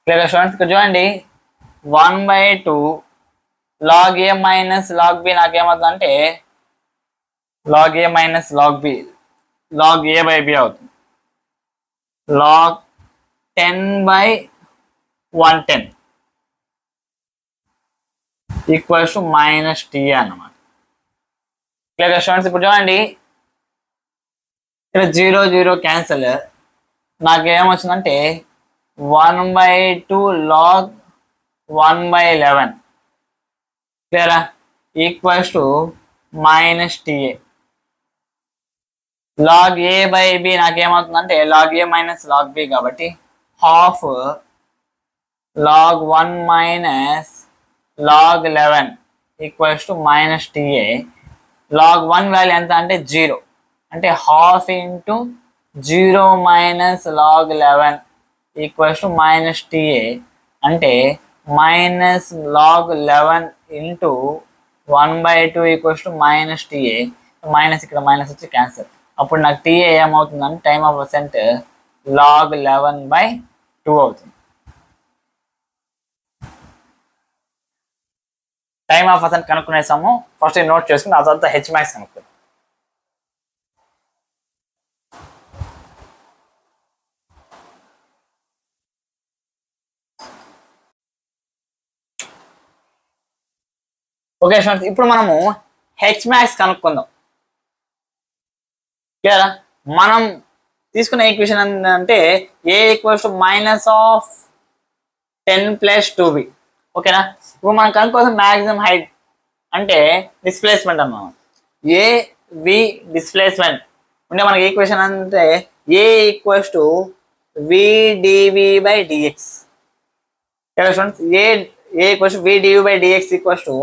Clear students? ఇక్కడ చూడండి 1/2 log a minus log b నాకేమవుతుందంటే log a minus log b log a/b అవుతుంది. log 10/110 equals to minus ta అన్నమాట. Clear students? ఇప్పుడు చూడండి ఇక్కడ 0 0 క్యాన్సల్. నాకేమొచ్చిందంటే 1/2 log 1/11 క్లియరా equals to minus ta. log a/b నాకేమవుతుందంటే log a minus log b కాబట్టి half log 1 minus log 11 equals to minus T A. Log 1 value ఎంత అంటే 0, అంటే half into 0 minus log 11 equals to minus T A, అంటే minus log 11 into 1/2 equals to minus T A. Minus ఇక్కడ మైనస్ వచ్చి క్యాన్సల్. అప్పుడు నాకు టీఏ ఏమవుతుందంటే టైమ్ ఆఫ్ అసెంట్ లాగ్ 11/2 అవుతుంది. టైమ్ ఆఫ్ అసెంట్ కనుక్కునేసాము. ఫస్ట్ నోట్ చేసుకుని ఆ తర్వాత హెచ్ మ్యాక్స్ కనుక్కుందాం. ఓకే స్టూడెంట్స్, ఇప్పుడు మనము హెచ్ మ్యాక్స్ కనుక్కుందాం. క్లియరా? మనం తీసుకున్న ఈక్వేషన్ ఏంటంటే A equals to minus of 10 + 2b. ఓకేనా? ఇప్పుడు మనం కనుక్కోసం మ్యాక్సిమం హైట్ అంటే డిస్ప్లేస్మెంట్ అన్నమాట. ఏ వి డిస్ప్లేస్మెంట్ అంటే మనకి ఈక్వేషన్ అంటే A equals to vdv/dx. Students, A equals to vdv/dx equals to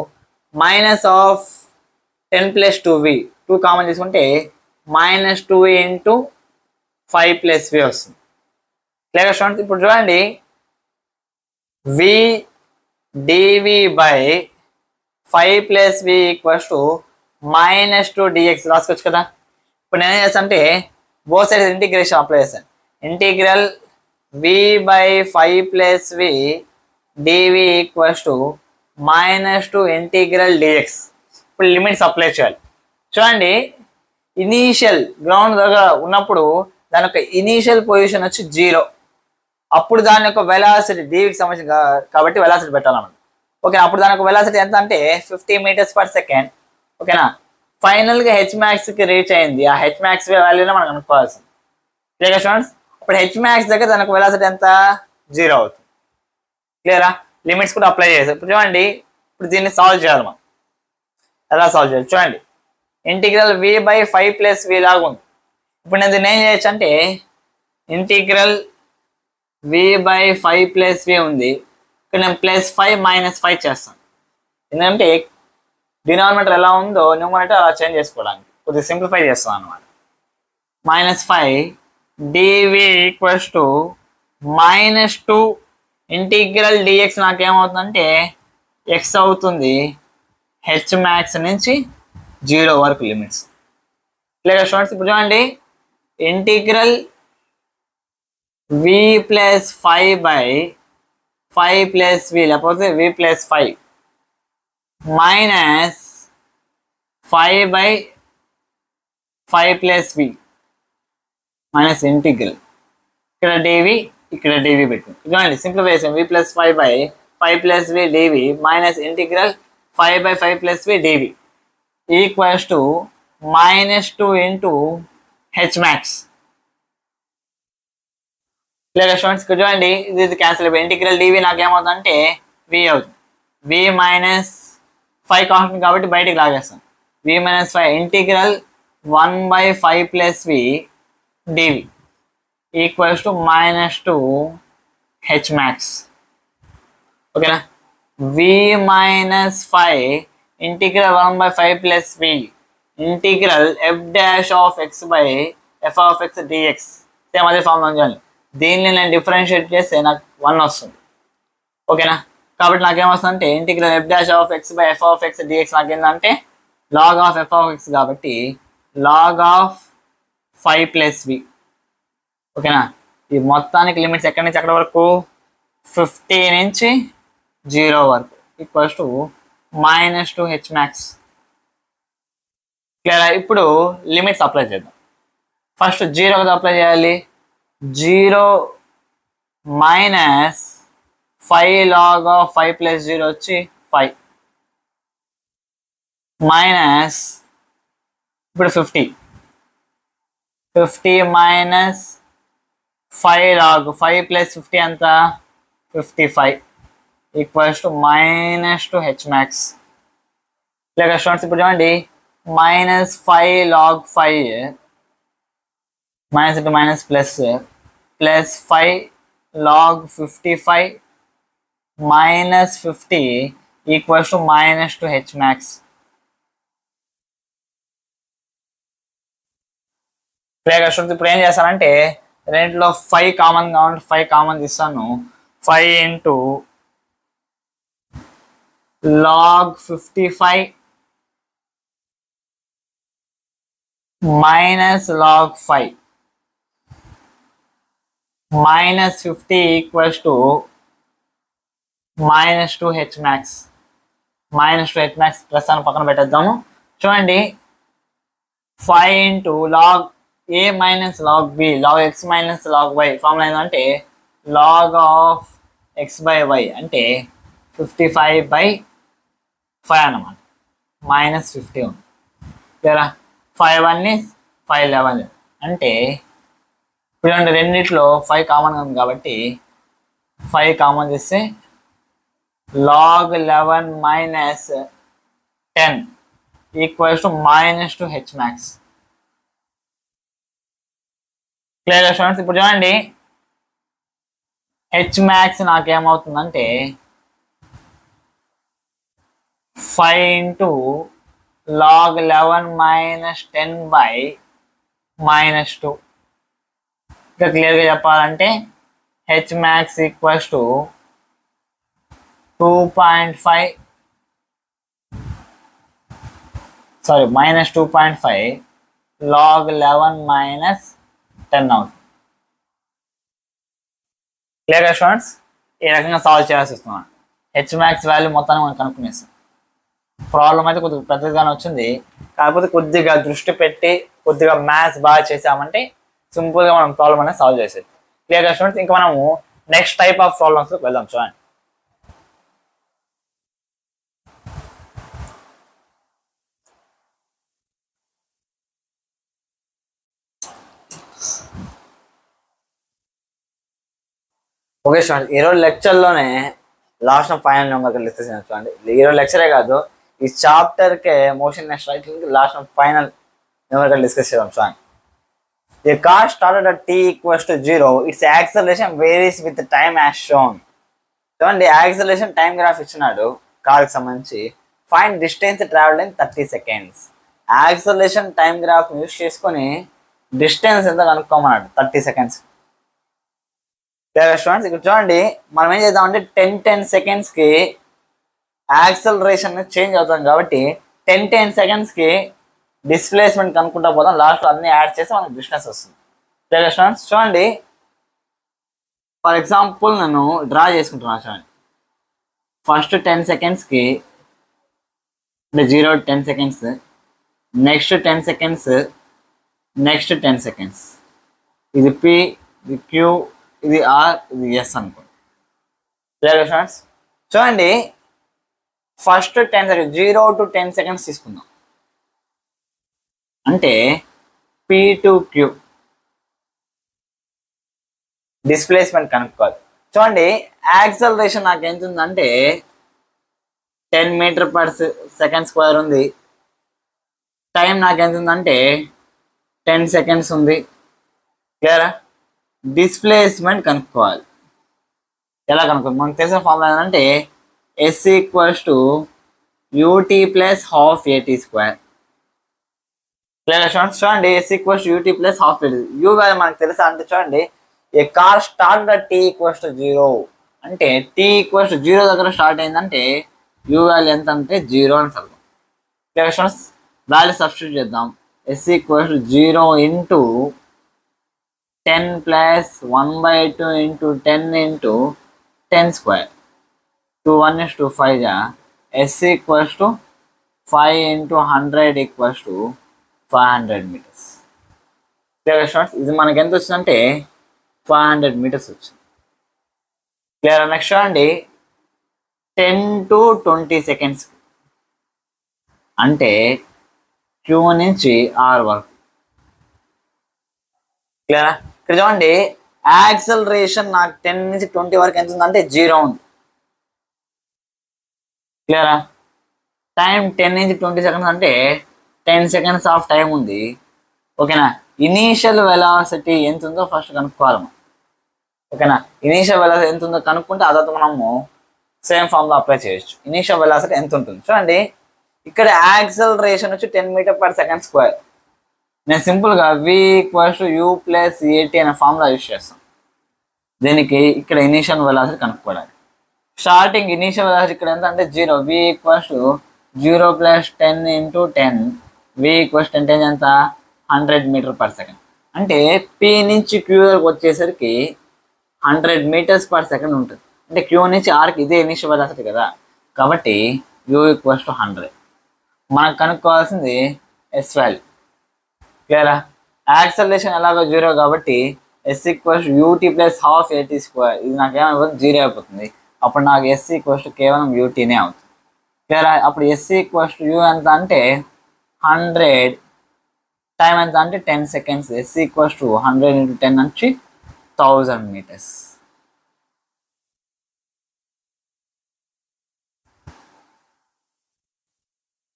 minus of 10 + 2v. 2 common తీసుకుంటే మైనస్ 2 ఇంటూ 5 + v వస్తుంది. Clear students? ఇప్పుడు చూడండి, v dv/5 + v equals to -2dx రాసుకోవచ్చు కదా. ఇప్పుడు నేను ఏం చేస్తాను అంటే బోత్ సైడ్స్ ఇంటిగ్రేషన్ అప్లై చేస్తాను. Integral v/5 + v dv equals to -2 integral dx. ఇప్పుడు లిమిట్స్ అప్లై చేయాలి. చూడండి, ఇనీషియల్ గ్రౌండ్ దగ్గర ఉన్నప్పుడు దాని యొక్క ఇనీషియల్ పొజిషన్ వచ్చి 0. అప్పుడు దాని యొక్క వెలాసిటీ డీవికి సంబంధించి కాబట్టి వెలాసిటీ పెట్టాలన్నమాట. ఓకే, అప్పుడు దాని యొక్క వెలాసిటీ ఎంత అంటే 50 m/s. ఓకేనా? ఫైనల్గా హెచ్ మ్యాక్స్కి రీచ్ అయింది. ఆ హెచ్ మ్యాక్స్ వాల్యూనే మనం కనుక్కోవాల్సింది. Clear students? ఇప్పుడు హెచ్ మ్యాక్స్ దగ్గర దాని యొక్క వెలాసిటీ ఎంత 0 అవుతుంది. క్లియరా? లిమిట్స్ కూడా అప్లై చేసాం. ఇప్పుడు చూడండి, ఇప్పుడు దీన్ని సాల్వ్ చేయాలి. మనం ఎలా సాల్వ్ చేయాలి చూడండి. ఇంటిగ్రల్ v/5 + v లాగా ఉంది. ఇప్పుడు నేను దీన్ని ఏం చేయొచ్చు అంటే ఇంటిగ్రల్ v/5 + v ఉంది. ఇక్కడ నేను +5 - 5 చేస్తాను. ఎందుకంటే డినామినేటర్ ఎలా ఉందో న్యూమరేటర్ అలా చేంజ్ చేసుకోవడానికి కొద్దిగా సింప్లిఫై చేస్తాను అనమాట. -5 dv equals to -2 integral dx నాకేమవుతుందంటే x అవుతుంది. హెచ్ మ్యాక్స్ నుంచి 0 వరకు లిమిట్స్. Clear students? ఇప్పుడు చూడండి, ఇంటిగ్రల్ v + 5/5 + v లేకపోతే v + 5 minus 5/5 + v minus integral ఇక్కడ dv ఇక్కడ dv పెట్టింది. చూడండి, సింప్లిఫై చేసాం. v + 5/5 + v dv minus integral 5/5 + v dv equals to -2 into H max. Clear students? ఇక్కడ చూడండి, ఇది క్యాన్సిల్ అయిపోయి ఇంటిగ్రల్ dv నాకేమవుతుందంటే v అవుతుంది. v - 5 కాన్స్టెంట్ కాబట్టి బయటికి లాగేస్తాం. v - 5 integral 1/5 + v dv equals to -2 H max. ఓకేనా? v - 5 integral 1/5 + v integral f'(x/f(x) dx. Same అదే ఫార్ములా చేయాలి. దీన్ని నేను డిఫరెన్షియేట్ చేస్తే నాకు 1 వస్తుంది. ఓకేనా? కాబట్టి నాకేమొస్తుంది అంటే ఇంటిగ్రల్ f'(x/f(x) dx నాకేంటంటే log of f(x) కాబట్టి log of 5 + v. ఓకేనా? ఈ మొత్తానికి లిమిట్స్ ఎక్కడి నుంచి ఎక్కడి వరకు 50 నుంచి 0 వరకు equals to -2 H max. Clear? ఇప్పుడు లిమిట్స్ అప్లై చేద్దాం. ఫస్ట్ 0 కదా అప్లై చేయాలి. 0 మైనస్ 5 log of 5 + 0 వచ్చి 5 మైనస్ ఇప్పుడు 50 మైనస్ 5 log 5 + 50 ఎంత 55 equals to -2 H max. Clear students? ఇప్పుడు చూడండి, -5 log 5 minus into minus plus 5 log 55 -50 equals to -2 h max. క్లియర్గా స్టూడెంట్స్ ఇప్పుడు ఏం చేస్తానంటే రెండింటిలో 5 కామన్ కావాలి, 5 కామన్ తీస్తాను. 5 into log 55 minus log 5 minus 50 equals to -2 h max. -2 h max plus అని పక్కన పెట్టేద్దాము. చూడండి 5 into log a minus log b log x minus log y formula ఏంటంటే log of x by y అంటే 55/5 అన్నమాట. -50 ఉంది కదా. 5 1 5 11 అంటే ఇప్పుడు రెండిట్లో 5 కామన్ ఉంది కాబట్టి 5 కామన్ చేస్తే log 11 minus 10 equals to -2 h max. Clear students ఇప్పుడు చూడండి h max నాకేమవుతుందంటే 5 into log 11 minus 10 by -2. ఇంకా క్లియర్గా చెప్పాలంటే h max equals to 2.5 sorry -2.5 log 11 minus 10 అవుతుంది. క్లియర్గా స్టూడెంట్స్ ఈ రకంగా సాల్వ్ చేయాల్సి వస్తున్నాను. h max వాల్యూ మొత్తాన్ని మనం కనుక్కునేస్తాం. ప్రాబ్లం అయితే కొద్దిగా పెద్దగానే వచ్చింది, కాకపోతే కొద్దిగా దృష్టి పెట్టి కొద్దిగా మ్యాథ్స్ బాగా చేసామంటే సింపుల్గా మనం ప్రాబ్లం అనేది సాల్వ్ చేసేది. క్లియర్గా స్టూడెంట్స్ ఇంకా మనము నెక్స్ట్ టైప్ ఆఫ్ ప్రాబ్లమ్స్కి వెళ్దాం. చూడండి ఓకే స్టూడెంట్స్ ఈరోజు లెక్చర్లోనే లాస్ట్ ఫైనల్ నెంబర్ డిస్కస్ చేయాలి. చూడండి ఈరోజు లెక్చరే కాదు ఈ చాప్టర్కే motion next writing last final number discuss చేద్దాం. చూడండి the car started at t equals to 0, its acceleration varies with the time as shown. చూడండి యాక్సిలరేషన్ టైం గ్రాఫ్ ఇచ్చినాడు కార్కి సంబంధించి. Find distance travelled in 30 seconds. Acceleration time graph use చేసుకొని డిస్టెన్స్ ఎంత కనుక్కోమన్నాడు 30 seconds. స్టూడెంట్స్ ఇక్కడ చూడండి మనం ఏం చేద్దామంటే 10 secondsకి యాక్సిలరేషన్ చేంజ్ అవుతాం కాబట్టి 10 secondsకి డిస్ప్లేస్మెంట్ కనుక్కుంటా పోదాం. లాస్ట్లో అన్ని యాడ్ చేసి మనకు డిస్టెన్స్ వస్తుంది. స్టూడెంట్స్ చూడండి ఫర్ ఎగ్జాంపుల్ నేను డ్రా చేసుకుంటున్నాను. చూడండి ఫస్ట్ 10 secondsకి అంటే 0 10 seconds, next 10 seconds, next 10 seconds. ఇది P, ఇది Q, ఇది R, ఇది S అనుకోండి. స్టూడెంట్స్ చూడండి ఫస్ట్ 10 seconds 0 to 10 seconds తీసుకుందాం. అంటే P to Q డిస్ప్లేస్మెంట్ కనుక్కోవాలి. చూడండి యాక్సలరేషన్ నాకు ఎంత ఉందంటే 10 meter/second² ఉంది. టైం నాకు ఎంత ఉందంటే 10 seconds ఉంది. క్లియరా? డిస్ప్లేస్మెంట్ కనుక్కోవాలి. ఎలా కనుక్కోవాలి? మనకు తెలిసిన ఫార్ములా ఏంటంటే S equals to ut plus half at². చూడండి S equals to ut plus half at. u value మనకు తెలుసా అంటే చూడండి a car start at t equals to 0 అంటే t ఈక్వల్స్ టు 0 దగ్గర స్టార్ట్ అయిందంటే u వాల్యూ ఎంత అంటే 0 అని చదువు. వాల్యూ సబ్స్టిట్యూట్ చేద్దాం. S equals to 0 into 10 plus 1/2 into 10 into 10². 2 1 is to 5 S equals to 5 into 100 equals to 500 meters. ఇది మనకి ఎంత వచ్చిందంటే 500 meters వచ్చింది. క్లియర్? నెక్స్ట్ అండి 10 to 20 seconds అంటే Q నుంచి R వరకు. క్లియరా? ఇక్కడ చూడండి యాక్సలరేషన్ నాకు 10 నుంచి 20 వరకు ఎంత ఉందంటే 0 ఉంది. క్లియరా? టైం 10 నుంచి 20 seconds అంటే 10 seconds ఆఫ్ టైం ఉంది. ఓకేనా? ఇనీషియల్ వెలాసిటీ ఎంత ఉందో ఫస్ట్ కనుక్కోవాలి. ఓకేనా? ఇనీషియల్ వెలాసిటీ ఎంత ఉందో కనుక్కుంటే అదొక మనము సేమ్ ఫార్ములా అప్లై చేయొచ్చు. ఇనీషియల్ వెలాసిటీ ఎంత ఉంటుంది చూడండి. ఇక్కడ యాక్సలరేషన్ వచ్చి 10 మీటర్/సెకండ్². నేను సింపుల్గా v = u + at అనే ఫార్ములా యూజ్ చేస్తాను. దీనికి ఇక్కడ ఇనీషియల్ వెలాసిటీ కనుక్కోవడానికి. స్టార్టింగ్ ఇనీషియల్ వెలాసిటీ ఇక్కడ ఎంత అంటే 0. v = 0 + 10 × 10. v = 10 ఎంత 100 మీటర్/సెకండ్. అంటే p నుంచి q వరకు వచ్చేసరికి 100 మీటర్స్/సెకండ్ ఉంటుంది. అంటే q నుంచి rకి ఇదే ఇనీషియల్ వెలాసిటీ కదా, కాబట్టి u = 100. మనకు కనుక్కోవాల్సింది s వాల్యూ. క్లియరా? యాక్సలరేషన్ ఎలాగో 0 కాబట్టి s = ut + ½ at². ఇది నాకు ఏమైపోతుంది 0 అయిపోతుంది. అప్పుడు నాకు s = కేవలం utనే అవుతుంది. క్లియరా? అప్పుడు s = u ఎంత అంటే 100, టైం ఎంత అంటే 10 సెకండ్స్. s = 100 × 10 నుంచి 1000 మీటర్స్.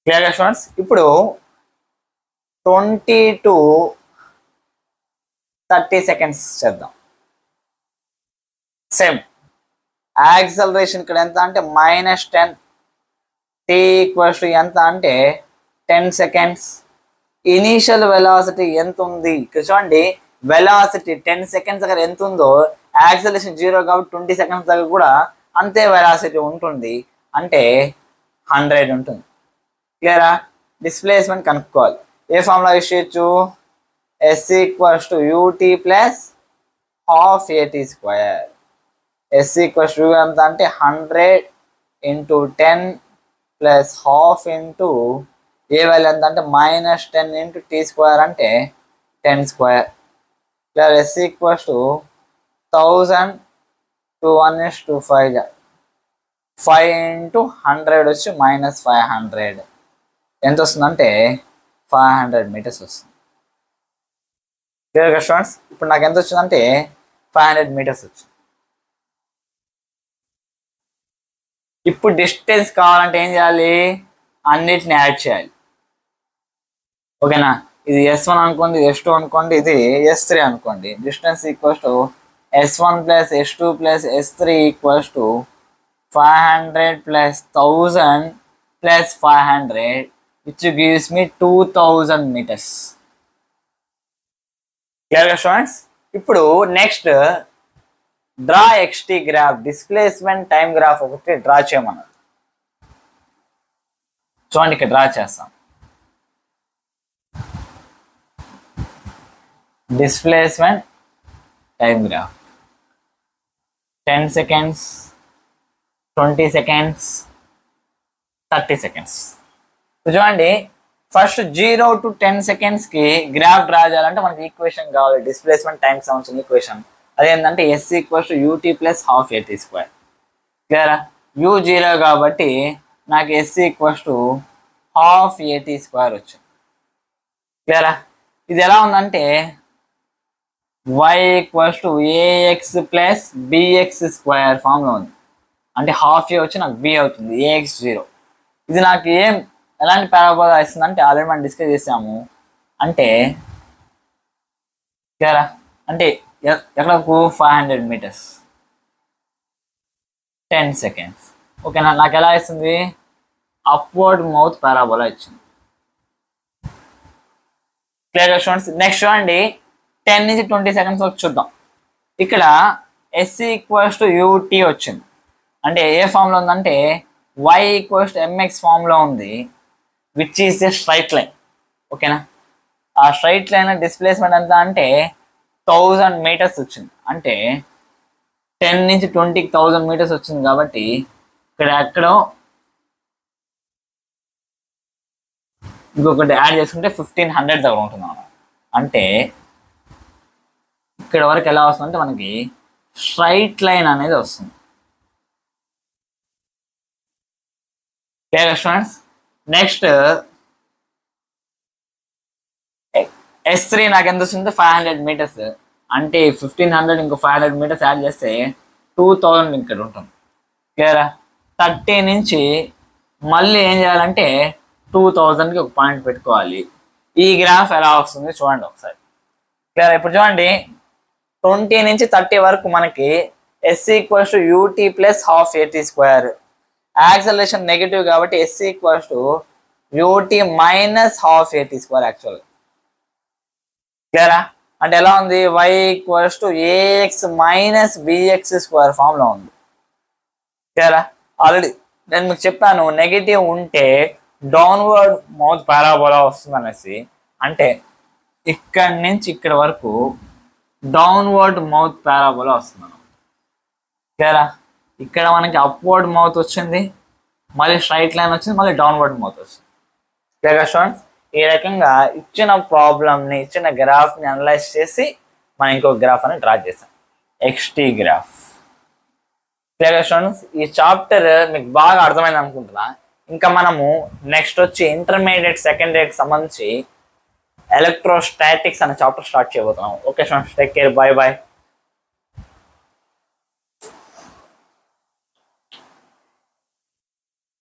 క్లియర్గా స్టూడెంట్స్? ఇప్పుడు 20 to 30 సెకండ్స్ చేద్దాం. సేమ్ యాక్సలరేషన్ ఇక్కడ ఎంత అంటే -10. t = ఎంత అంటే 10 సెకండ్స్. ఇనీషియల్ వెలాసిటీ ఎంత ఉంది ఇక్కడ చూడండి. వెలాసిటీ 10 సెకండ్స్ దగ్గర ఎంత ఉందో యాక్సలరేషన్ 0 కాబట్టి 20 సెకండ్స్ దగ్గర కూడా అంతే వెలాసిటీ ఉంటుంది. అంటే 100 ఉంటుంది. క్లియరా? డిస్ప్లేస్మెంట్ కనుక్కోవాలి. ఏ ఫార్ములా యూజ్ చేయొచ్చు? s = ut + ½ at². s = u ఎంత అంటే 100 × 10 + ½ ఏ వాల్యూ ఎంత అంటే -10 × t² అంటే 10². s = 1000 to 1:5. 5 × 100 వచ్చి -500. ఎంత వస్తుందంటే 500 మీటర్స్ వస్తుంది. క్లియర్గా స్టూడెంట్స్? ఇప్పుడు నాకు ఎంత వచ్చిందంటే 500 మీటర్స్ వచ్చింది. ఇప్పుడు డిస్టెన్స్ కావాలంటే ఏం చేయాలి? అన్నిటిని యాడ్ చేయాలి. ఓకేనా? ఇది s1 అనుకోండి, s2 అనుకోండి, ఇది s3 అనుకోండి. Distance = s1 + s2 + s3 = 500 + 1000 + 500, which gives me 2000 meters. క్లియర్గా స్టూడెంట్స్? ఇప్పుడు next draw xt graph, displacement time graph ఒకటి డ్రా చేయమన్నారు. చూడండి, ఇక్కడ డ్రా చేస్తాం. Displacement time graph 10 seconds, 20 seconds, 30 seconds. చూడండి, ఫస్ట్ 0 to 10 సెకండ్స్కి గ్రాఫ్ డ్రా చేయాలంటే మనకి ఈక్వేషన్ కావాలి. డిస్ప్లేస్మెంట్ టైంకి సంబంధించిన ఈక్వేషన్ అదేంటంటే s = ut + ½ at². క్లియరా? u 0 కాబట్టి నాకు s = ½ at² వచ్చింది. క్లియరా? ఇది ఎలా ఉందంటే y = ax + bx² ఫామ్లో ఉంది. అంటే ½ a వచ్చి నాకు b అవుతుంది. ax 0. ఇది నాకు ఎలాంటి పారాబోలా ఇస్తుంది అంటే ఆల్రెడీ మనం డిస్కస్ చేసాము. అంటే క్లియరా? అంటే ఎక్కడకు 500 మీటర్స్ 10 సెకండ్స్. ఓకేనా? నాకు ఎలా ఇస్తుంది? అప్వర్డ్ మౌత్ పారాబోలా ఇచ్చింది. క్లియర్గా స్టూడెంట్స్? నెక్స్ట్ చూడండి, 10 నుంచి 20 సెకండ్స్ వరకు చూద్దాం. ఇక్కడ s = ut వచ్చింది. అంటే ఏ ఫామ్లో ఉందంటే y = mx ఫామ్లో ఉంది, which is a straight line. ఓకేనా? ఆ స్ట్రైట్ లైన్ డిస్ప్లేస్మెంట్ ఎంత అంటే 1000 మీటర్స్ వచ్చింది. అంటే 10 నుంచి 20కి 1000 మీటర్స్ వచ్చింది కాబట్టి ఇక్కడ ఎక్కడో ఇంకొకటి యాడ్ చేసుకుంటే 1500 దగ్గర ఉంటుంది అన్నమాట. అంటే ఇక్కడ వరకు ఎలా వస్తుందంటే మనకి స్ట్రైట్ లైన్ అనేది వస్తుంది. స్టూడెంట్స్, నెక్స్ట్ s3 నాకు ఎంత వస్తుంది? 500 మీటర్స్. అంటే 1500 ఇంకో 500 మీటర్స్ యాడ్ చేస్తే 2000 ఇక్కడ ఉంటుంది. క్లియరా? 30 నుంచి మళ్ళీ ఏం చేయాలంటే 2000కి ఒక పాయింట్ పెట్టుకోవాలి. ఈ గ్రాఫ్ ఎలా వస్తుంది చూడండి ఒకసారి. క్లియర్? ఇప్పుడు చూడండి, 20 నుంచి 30 వరకు మనకి S equals to U T plus half A T square. Acceleration negative కాబట్టి S equals to U T minus half A T square actual. క్లియరా? అంటే ఎలా ఉంది, Y equals to A X minus B X square form లో ఉంది. క్లియరా? ఆల్రెడీ నేను మీకు చెప్పాను నెగిటివ్ ఉంటే డౌన్వర్డ్ మౌత్ పారాబోలా వస్తుంది అనేసి. అంటే ఇక్కడి నుంచి ఇక్కడ వరకు డౌన్వర్డ్ మౌత్ పారాబోలా వస్తుంది. క్లియరా? ఇక్కడ మనకి అప్వర్డ్ మౌత్ వచ్చింది, మళ్ళీ స్ట్రైట్ లైన్ వచ్చింది, మళ్ళీ డౌన్వర్డ్ మౌత్ వచ్చింది. క్లియర్గా స్టూడెంట్స్? ఈ రకంగా ఇచ్చిన ప్రాబ్లమ్ని, ఇచ్చిన గ్రాఫ్ని అనలైజ్ చేసి మనం ఇంకో గ్రాఫ్ అని డ్రా చేసాం, ఎక్స్టీ గ్రాఫ్. క్లియర్గా స్టూడెంట్స్? ఈ చాప్టర్ మీకు బాగా అర్థమైంది అనుకుంటున్నా. ఇంకా మనము నెక్స్ట్ వచ్చి ఇంటర్మీడియట్ సెకండరీకి సంబంధించి ఎలక్ట్రోస్టాటిక్స్ అనే చాప్టర్ స్టార్ట్ చేయబోతున్నాం. Okay students, take care, bye bye.